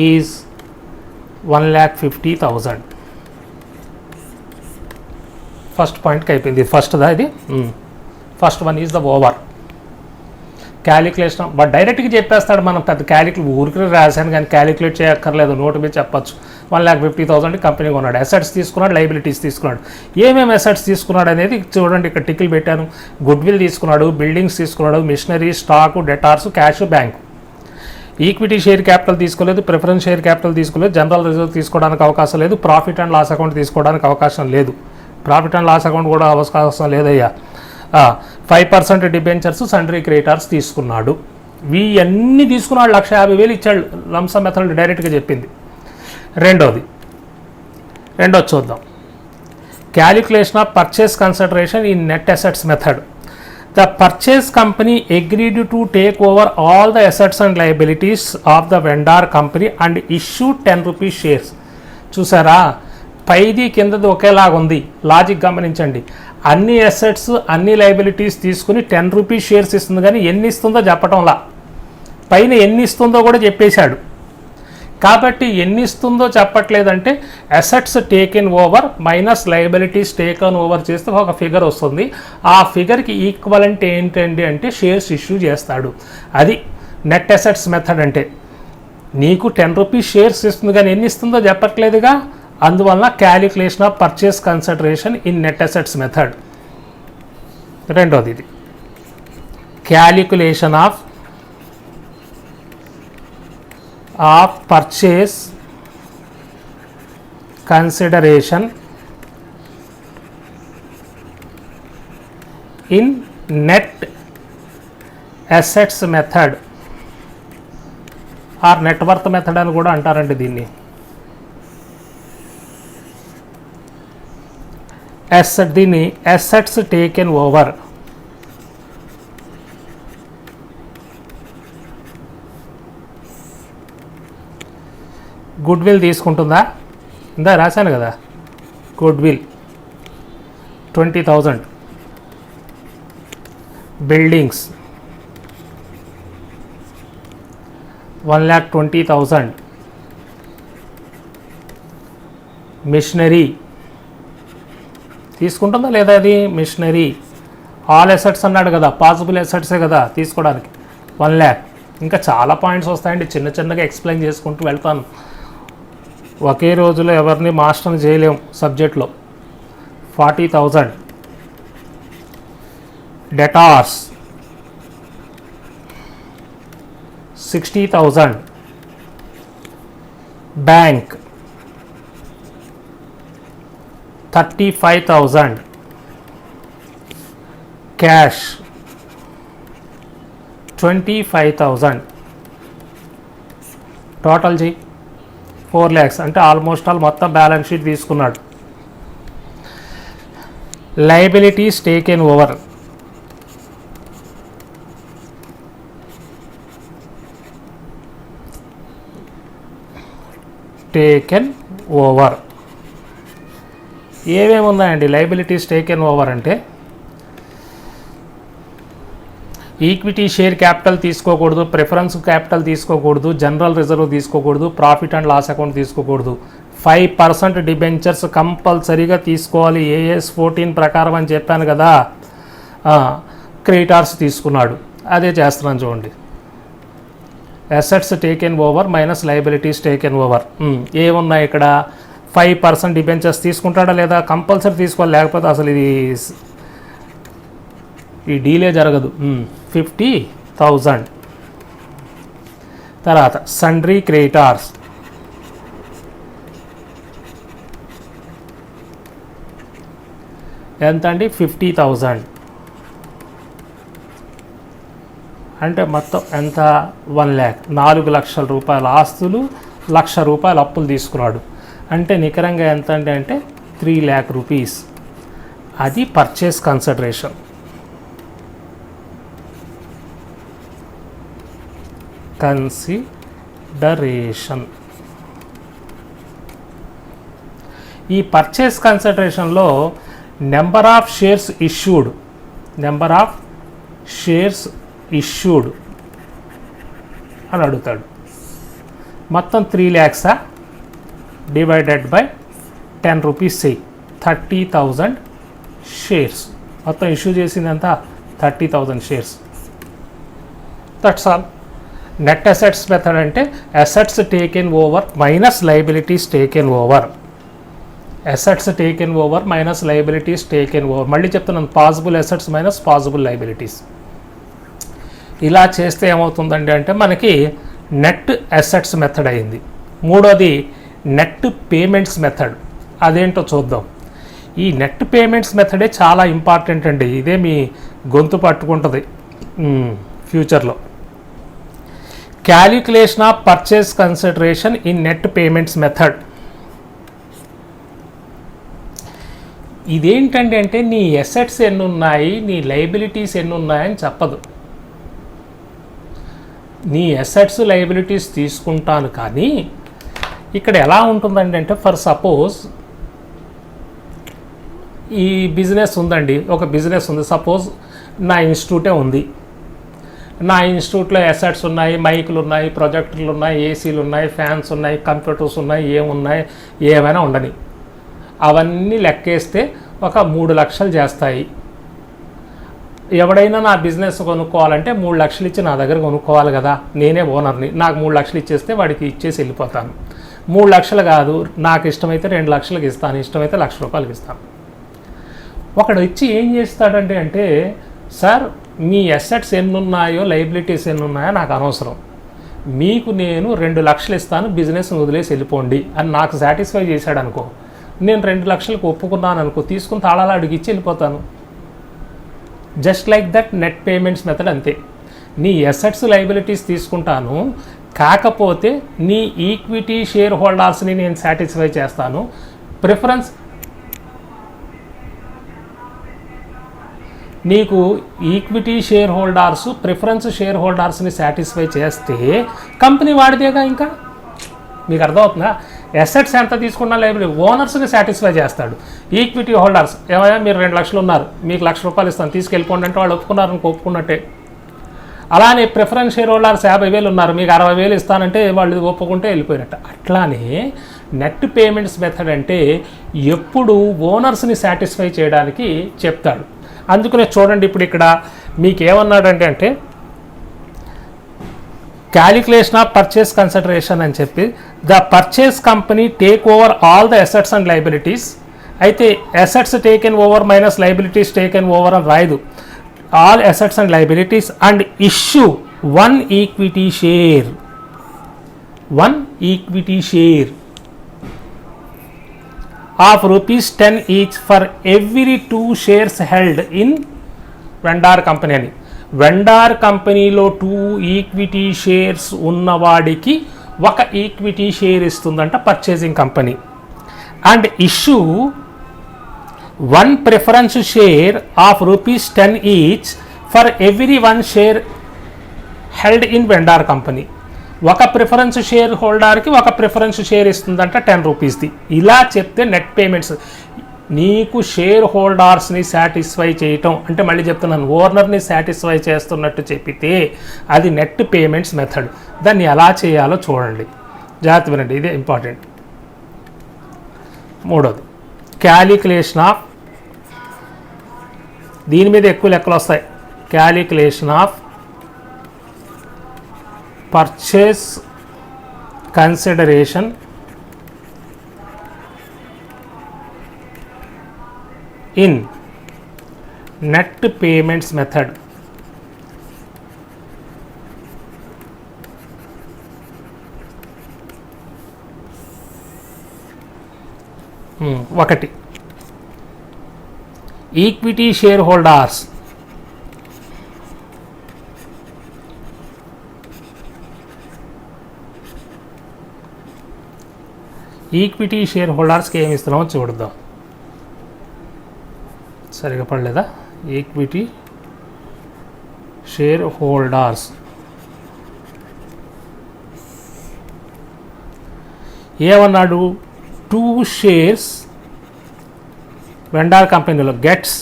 is 1,50,000. First point ki ayipindi. First one is the over. Calculation but డైరెక్ట్గా చెప్పేస్తాడు. మనం పెద్ద ఊరికి రాశాను కానీ calculate చేయక్కర్లేదు, నోటు మీద చెప్పచ్చు. 1,50,000 కంపెనీ కొన్నాడు, అసెట్స్ తీసుకున్నాడు, లయబిలిటీస్ తీసుకున్నాడు. ఏమేమి అసెట్స్ తీసుకున్నాడు అనేది చూడండి, ఇక్కడ టిక్లు పెట్టాను. గుడ్విల్ తీసుకున్నాడు, బిల్డింగ్స్ తీసుకున్నాడు, machinery, stock, debtors, cash, bank. Equity share capital తీసుకోలేదు, ప్రిఫరెన్స్ షేర్ క్యాపిటల్ తీసుకోలేదు, జనరల్ రిజర్వ్ తీసుకోవడానికి అవకాశం లేదు, ప్రాఫిట్ అండ్ లాస్ అకౌంట్ తీసుకోవడానికి అవకాశం లేదు. ప్రాఫిట్ అండ్ లాస్ అకౌంట్ కూడా అవకాశం లేదయ్యా. 5% డిబెంచర్స్, సండ్రీ క్రెడిటార్స్ తీసుకున్నాడు. ఇవన్నీ తీసుకున్నాడు. 1,50,000 ఇచ్చాడు. లంసమ్ మెథడ్ డైరెక్ట్గా చెప్పింది. రెండోది చూద్దాం. Calculation of purchase consideration in net assets method. The purchase company agreed to take over all the assets and liabilities of the vendor company and issue 10 rupees shares. చూసారా, పైది కిందది ఒకేలాగా ఉంది. లాజిక్ గమనించండి. అన్ని అసెట్స్, అన్ని లయబిలిటీస్ తీసుకుని 10 rupees shares ఇస్తుంది, కానీ ఎన్ని ఇస్తుందో చెప్పటంలా. పైన ఎన్ని ఇస్తుందో కూడా చెప్పేశాడు. కాబట్టి ఎన్ని ఇస్తుందో చెప్పట్లేదంటే assets taken over minus liabilities taken over చేస్తే ఒక ఫిగర్ వస్తుంది. ఆ ఫిగర్కి ఈక్వలెంట్ ఏంటండి అంటే షేర్స్ ఇష్యూ చేస్తాడు. అది నెట్ అసెట్స్ మెథడ్ అంటే. నీకు 10 రూపీస్ షేర్స్ ఇస్తుంది, కానీ ఎన్ని ఇస్తుందో చెప్పట్లేదుగా. అందువల్ల calculation of purchase consideration in net assets method. రెండోది ఇది calculation of purchase consideration in net assets method or net worth method అని కూడా అంటారండి దీన్ని. దీన్ని assets taken over. Goodwill తీసుకుంటుందా? ఇందా రాశాను కదా, గుడ్ విల్ 20,000, బిల్డింగ్స్ 1,20,000, మిషనరీ తీసుకుంటుందా లేదా? అది మిషనరీ ఆల్ అసెట్స్ అన్నాడు కదా, పాసిబుల్ అసెట్సే కదా తీసుకోవడానికి. 1 lakh. ఇంకా చాలా పాయింట్స్ వస్తాయండి, చిన్న చిన్నగా ఎక్స్ప్లెయిన్ చేసుకుంటూ వెళ్తాను. ఒకే రోజులో ఎవరిని మాస్టర్ని చేయలేం సబ్జెక్ట్లో. 40,000, డెటార్స్ 60,000, బ్యాంక్ 35,000, క్యాష్ 25,000. టోటల్ చేయి 4 lakhs. అంటే ఆల్మోస్ట్ ఆల్ మొత్తం బ్యాలెన్స్ షీట్ తీసుకున్నాడు. Liabilities taken over. Taken over ఏమేమి ఉన్నాయండి లయబిలిటీస్ టేకెన్ ఓవర్ అంటే? ఈక్విటీ షేర్ క్యాపిటల్ తీసుకోకూడదు, ప్రిఫరెన్స్ క్యాపిటల్ తీసుకోకూడదు, జనరల్ రిజర్వ్ తీసుకోకూడదు, ప్రాఫిట్ అండ్ లాస్ అకౌంట్ తీసుకోకూడదు. 5% డిబెంచర్స్ కంపల్సరీగా తీసుకోవాలి AS 14 ప్రకారం అని చెప్పాను కదా. క్రెడిటార్స్ తీసుకున్నాడు, అదే చేస్తున్నాను చూడండి. Assets taken over minus liabilities taken over. ఏమున్నాయి ఇక్కడ? 5% డిబెంచర్స్ తీసుకుంటాడా లేదా? కంపల్సరీ తీసుకోవాలి, లేకపోతే అసలు ఈ డీలే జరగదు. 50,000. తర్వాత సండ్రీ క్రెడిటార్స్ ఎంత అండి? 50,000. అంటే మొత్తం ఎంత? 1 lakh. 4 లక్షల రూపాయల ఆస్తులు, 1,00,000 రూపాయల అప్పులు తీసుకున్నాడు. అంటే నికరంగా ఎంత అండి అంటే 3 lakh rupees. అది పర్చేస్ కన్సిడరేషన్. ఈ పర్చేస్ కన్సిడరేషన్లో నెంబర్ ఆఫ్ షేర్స్ ఇష్యూడ్ అని అడుగుతాడు. మొత్తం 3 lakhs డివైడెడ్ బై 10 rupees చెయ్యి. 30,000 షేర్స్. మొత్తం ఇష్యూ చేసిందంత 30,000 shares. That's all. Net assets method అంటే assets taken over minus liabilities taken over. Assets taken over minus liabilities taken over. మళ్ళీ చెప్తున్నాను, possible assets minus possible liabilities. ఇలా చేస్తే ఏమవుతుందండి అంటే మనకి నెట్ అసెట్స్ మెథడ్ అయింది. మూడోది నెట్ పేమెంట్స్ మెథడ్. అదేంటో చూద్దాం. ఈ నెట్ పేమెంట్స్ మెథడే చాలా ఇంపార్టెంట్ అండి. ఇదే మీ గొంతు పట్టుకుంటుంది ఫ్యూచర్లో. Calculation of purchase consideration in net payments method. ఇదేంటండి అంటే నీ అసెట్స్ ఎన్ని ఉన్నాయి, నీ లయబిలిటీస్ ఎన్ని ఉన్నాయని చెప్పదు. నీ అసెట్స్ లయబిలిటీస్ తీసుకుంటాను, కానీ ఇక్కడ ఎలా ఉంటుందండి అంటే ఫర్ సపోజ్ ఈ బిజినెస్ ఉందండి, ఒక బిజినెస్ ఉంది. సపోజ్ నా ఇన్స్టిట్యూటే ఉంది. నా ఇన్స్టిట్యూట్లో అసెట్స్ ఉన్నాయి, మైకులు ఉన్నాయి, ప్రొజెక్టర్లు ఉన్నాయి, ఏసీలు ఉన్నాయి, ఫ్యాన్స్ ఉన్నాయి, కంప్యూటర్స్ ఉన్నాయి, ఏమున్నాయి, ఏమైనా ఉండని. అవన్నీ లెక్కేస్తే ఒక 3 లక్షలు చేస్తాయి. ఎవడైనా నా బిజినెస్ కొనుక్కోవాలంటే 3 లక్షలు ఇచ్చి నా దగ్గర కొనుక్కోవాలి కదా. నేనే ఓనర్ని, నాకు 3 లక్షలు ఇచ్చేస్తే వాడికి ఇచ్చేసి వెళ్ళిపోతాను. 3 లక్షలు కాదు, నాకు ఇష్టమైతే 2 లక్షలకు ఇస్తాను, ఇష్టమైతే 1,00,000 రూపాయలకి ఇస్తాను. ఒకడు ఇచ్చి ఏం చేస్తాడంటే అంటే సార్ మీ అసెట్స్ ఎన్ని ఉన్నాయో లయబిలిటీస్ ఎన్ని ఉన్నాయో నాకు అనవసరం, మీకు నేను 2 లక్షలు ఇస్తాను, బిజినెస్ని వదిలేసి వెళ్ళిపోండి అని నాకు సాటిస్ఫై చేశాడు అనుకో. నేను 2 లక్షలకు ఒప్పుకున్నాను అనుకో, తీసుకుని తాళాలు అడిగి ఇచ్చి వెళ్ళిపోతాను. Just like that net payments method అంతే. నీ అసెట్స్ లయబిలిటీస్ తీసుకుంటాను, కాకపోతే నీ ఈక్విటీ షేర్ హోల్డర్స్ని నేను సాటిస్ఫై చేస్తాను. ప్రిఫరెన్స్ నీకు equity share holders preference share హోల్డర్స్ని సాటిస్ఫై చేస్తే కంపెనీ వాడిదేగా. ఇంకా మీకు అర్థమవుతుందా? అసెట్స్ ఎంత తీసుకున్నా లైబిలిటీ ఓనర్స్ని సాటిస్ఫై చేస్తాడు. ఈక్విటీ హోల్డర్స్ ఏమైనా మీరు 2 లక్షలు ఉన్నారు, మీకు ₹1,00,000 ఇస్తాను తీసుకెళ్ళిపోండి అంటే వాళ్ళు ఒప్పుకున్నారని ఒప్పుకున్నట్టే. అలానే ప్రిఫరెన్స్ షేర్ హోల్డర్స్ 50,000 ఉన్నారు, మీకు 60,000 ఇస్తానంటే వాళ్ళు ఒప్పుకుంటే వెళ్ళిపోయినట్టు. అట్లానే నెట్ పేమెంట్స్ మెథడ్ అంటే ఎప్పుడు ఓనర్స్ని సాటిస్ఫై చేయడానికి చెప్తాడు. అందుకనే చూడండి ఇప్పుడు ఇక్కడ మీకు ఏమన్నాడంటే అంటే క్యాలిక్యులేషన్ ఆఫ్ పర్చేస్ కన్సిడరేషన్ అని చెప్పి the purchase company take over all the assets and liabilities. అయితే assets taken over minus liabilities taken over అని రాయదు, all assets and liabilities and issue one equity share of ₹10 each for every 2 shares held in vendor company అని. Vendor కంపెనీలో 2 equity shares ఉన్నవాడికి 1 equity share ఇస్తుందంట purchasing company. And issue 1 preference share of ₹10 each for every 1 share held in vendor company. 1 preference share హోల్డర్కి 1 preference share ఇస్తుందంట ₹10. ఇలా చెప్తే net payments నీకు share హోల్డర్స్ని సాటిస్ఫై చేయటం అంటే, మళ్ళీ చెప్తున్నాను, ఓనర్ని సాటిస్ఫై చేస్తున్నట్టు చెప్పితే అది నెట్ పేమెంట్స్ మెథడ్. దాన్ని ఎలా చేయాలో చూడండి, జాగ్రత్త వినండి, ఇదే ఇంపార్టెంట్. మూడోది క్యాలిక్యులేషన్ ఆఫ్, దీని మీద ఎక్కువ లెక్కలు వస్తాయి. Calculation of purchase consideration in net payments method. ఒకటి equity share holders equity share హోల్డర్స్కి ఏమి ఇస్తున్నామో చూద్దాం. సరిగా పడలేదా? ఈక్విటీ షేర్ హోల్డర్స్ ఏమన్నాడు? 2 షేర్స్ వెండార్ కంపెనీలో గెట్స్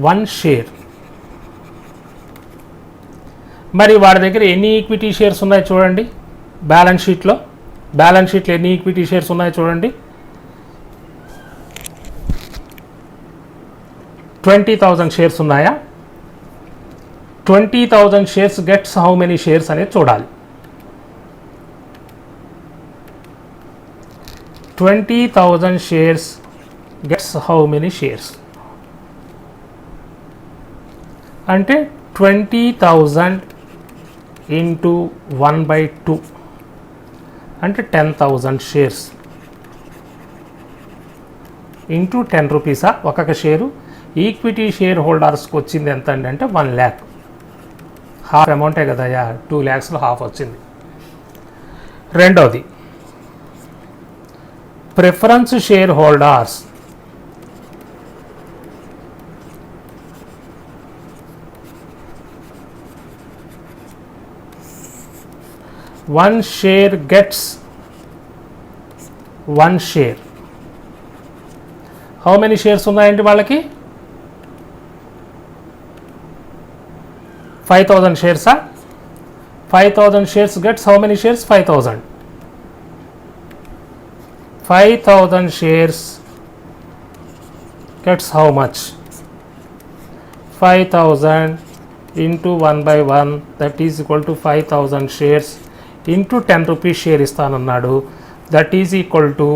1 షేర్. మరి వాడి దగ్గర ఎన్ని ఈక్విటీ షేర్స్ ఉన్నాయో చూడండి. బ్యాలెన్స్ షీట్లో ఎన్ని ఈక్విటీ షేర్స్ ఉన్నాయో చూడండి. 20,000 షేర్స్ ఉన్నాయా? 20,000 shares gets how many shares అనేది చూడాలి. 20,000 shares gets how many shares అంటే 20,000 ఇంటూ 1/2 అంటే 10,000 షేర్స్ ఇంటూ ₹10 ఒక్కొక్క షేరు. ఈక్విటీ షేర్ హోల్డర్స్కి వచ్చింది ఎంత అండి అంటే 1 lakh. హాఫ్ అమౌంటే కదయ్యా, 2 lakhsలో హాఫ్ వచ్చింది. రెండవది preference share holders one share gets 1 share. How many shares ఉన్నాయండి వాళ్ళకి? 5,000 shares. 5,000 shares gets how many shares? 5,000. 5,000 shares gets how much? 5,000 into 1/1 that is equal to 5,000 shares into ₹10 share ఇస్తానన్నాడు. That is equal to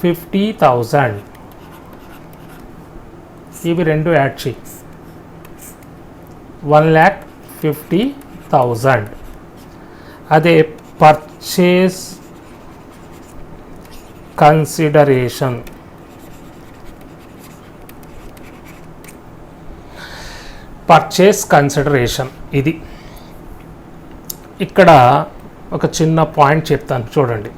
50,000. ఇవి రెండు add చేయి, 1,50,000. అదే purchase consideration purchase consideration. ఇది ఇక్కడ ఒక చిన్న పాయింట్ చెప్తాను చూడండి.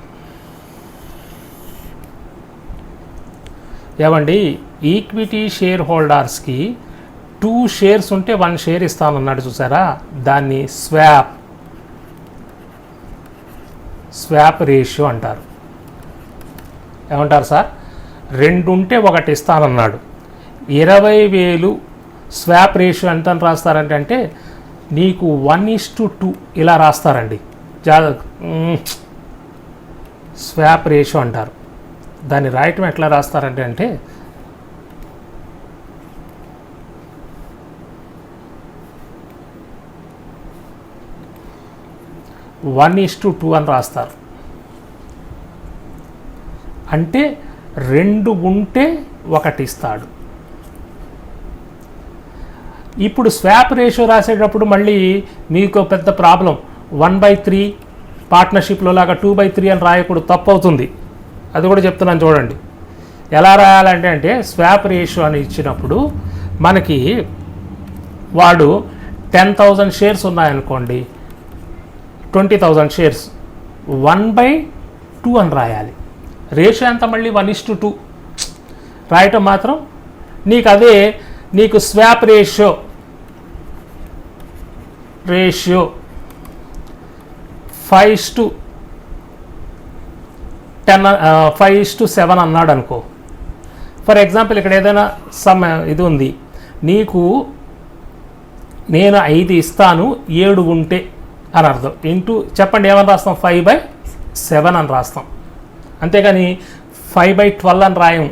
ఏమండి, ఈక్విటీ షేర్ హోల్డర్స్కి 2 షేర్స్ ఉంటే 1 షేర్ ఇస్తానన్నాడు చూసారా, దాన్ని స్వాప్ రేషియో అంటారు. ఏమంటారు సార్? 2 ఉంటే 1 ఇస్తానన్నాడు. 20,000 స్వాప్ రేషియో ఎంత అని రాస్తారంటే నీకు 1:2 ఇలా రాస్తారండి. స్వాప్ రేషియో అంటారు. దాన్ని రాయటం ఎట్లా రాస్తారంటే 1:2 అని రాస్తారు. అంటే 2 ఉంటే 1 ఇస్తాడు. ఇప్పుడు స్వాప్ రేషియో రాసేటప్పుడు మళ్ళీ మీకు పెద్ద ప్రాబ్లం, 1/3 పార్ట్నర్షిప్లో లాగా 2/3 అని రాయకూడదు, తప్పు అవుతుంది. అది కూడా చెప్తున్నాను చూడండి. ఎలా రాయాలంటే స్వాప్ రేషియో అని ఇచ్చినప్పుడు మనకి వాడు 10,000 షేర్స్ ఉన్నాయనుకోండి, 20,000 షేర్స్ 1/2 అని రాయాలి. రేషియో ఎంత మళ్ళీ 1:2 రాయటం మాత్రం నీకు అదే. నీకు స్వాప్ రేషియో 5:7 అన్నాడు అనుకో. ఫర్ ఎగ్జాంపుల్ ఇక్కడ ఏదైనా ఇది ఉంది, నీకు నేను 5 ఇస్తాను 7 ఉంటే అని అర్థం. చెప్పండి ఏమని రాస్తాం? 5/7 అని రాస్తాం. అంతేగాని 5/12 అని రాయం.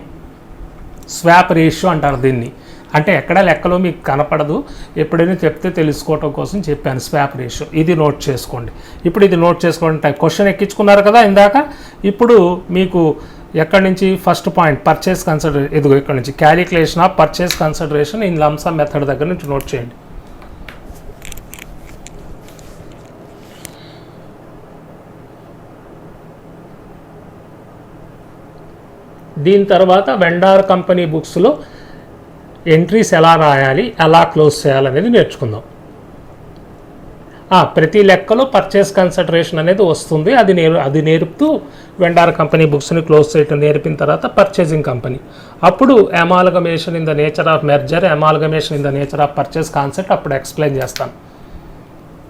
స్వాప్ రేషియో అంటారు దీన్ని. అంటే ఎక్కడ లెక్కలో మీకు కనపడదు, ఎప్పుడైనా చెప్తే తెలుసుకోవటం కోసం చెప్పాను స్వాప్ రేషియో. ఇది నోట్ చేసుకోండి. ఇప్పుడు ఇది నోట్ చేసుకోండి. క్వశ్చన్ ఎక్కించుకున్నారు కదా ఇందాక. ఇప్పుడు మీకు ఎక్కడి నుంచి ఫస్ట్ పాయింట్ పర్చేస్ కన్సిడరేషన్, ఇదిగో ఇక్కడ నుంచి calculation of purchase consideration in lump some method దగ్గర నుంచి నోట్ చేయండి. దీని తర్వాత వెండార్ కంపెనీ బుక్స్లో ఎంట్రీస్ ఎలా రాయాలి, ఎలా క్లోజ్ చేయాలనేది నేర్చుకుందాం. ప్రతి లెక్కలో పర్చేస్ కన్సిడరేషన్ అనేది వస్తుంది. అది నేర్పుతూ వెండార్ కంపెనీ బుక్స్ని క్లోజ్ చేయటం నేర్పిన తర్వాత పర్చేసింగ్ కంపెనీ, అప్పుడు amalgamation in the nature of merger, amalgamation in the nature of purchase concept అప్పుడు ఎక్స్ప్లెయిన్ చేస్తాను.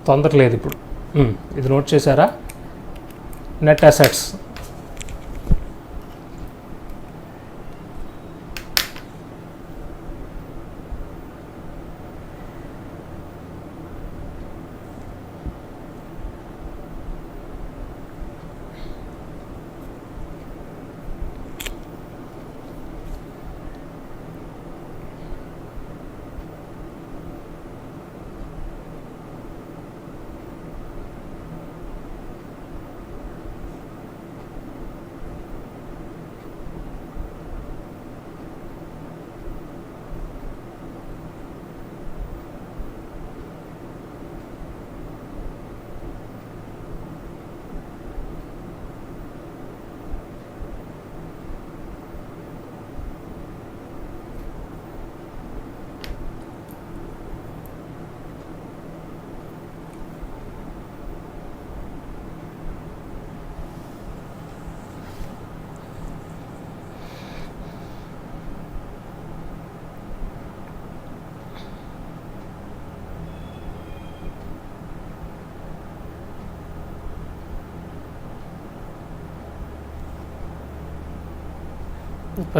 తొందర లేదు ఇప్పుడు. ఇది నోట్ చేశారా? నెట్ అసెట్స్,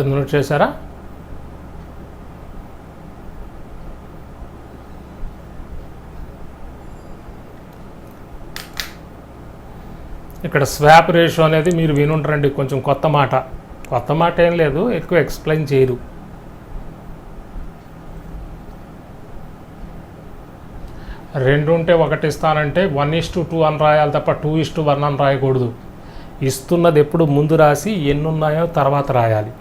నోట్ చేశారా? ఇక్కడ స్వాప్ రేషియో అనేది మీరు వినుంటారండి, కొంచెం కొత్త మాట ఏం లేదు, ఎక్కువ ఎక్స్ప్లెయిన్ చేయరు. రెండు ఉంటే 1 ఇస్తానంటే 1:2 అని రాయాలి తప్ప 2:1 అని రాయకూడదు. ఇస్తున్నది ఎప్పుడు ముందు రాసి ఎన్ని ఉన్నాయో తర్వాత రాయాలి.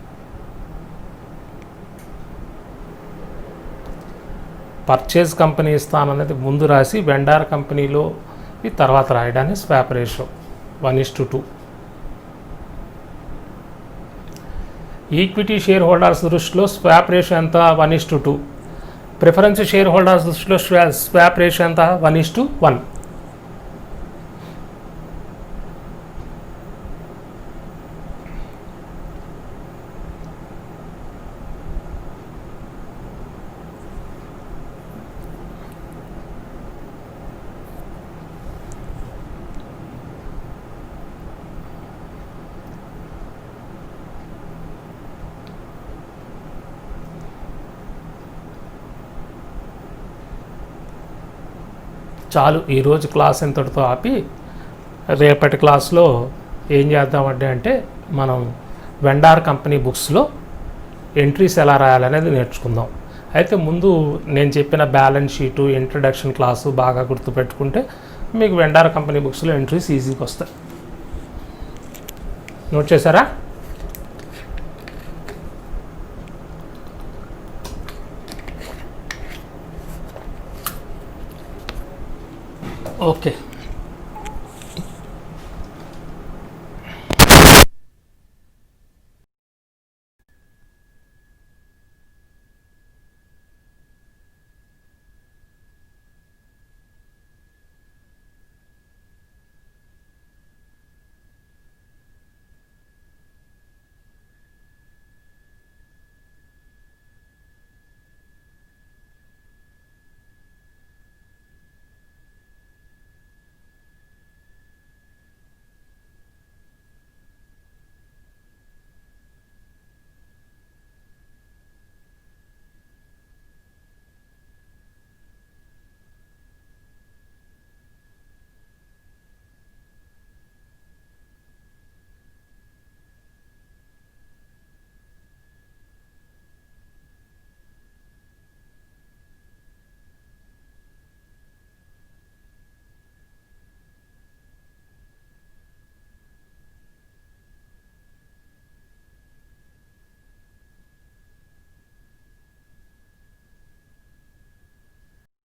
పర్చేజ్ కంపెనీ ఇస్తాననేది ముందు రాసి వెండార్ కంపెనీలో తర్వాత రాయడాన్ని swap ratio 1:2. Equity share holders దృష్టిలో స్వాప్ రేషియో ఎంత? 1:2. ప్రిఫరెన్స్ షేర్ హోల్డర్స్ దృష్టిలో స్వాప్ రేషియో ఎంత 1:1. చాలు ఈరోజు క్లాస్ ఇంతటితో ఆపి రేపటి క్లాస్లో ఏం చేద్దామంటే మనం వెండార్ కంపెనీ బుక్స్లో ఎంట్రీస్ ఎలా రాయాలనేది నేర్చుకుందాం. అయితే ముందు నేను చెప్పిన బ్యాలెన్స్ షీటు ఇంట్రడక్షన్ క్లాసు బాగా గుర్తుపెట్టుకుంటే మీకు వెండార్ కంపెనీ బుక్స్లో ఎంట్రీస్ ఈజీగా వస్తాయి. నోట్ చేశారా? ఓకే.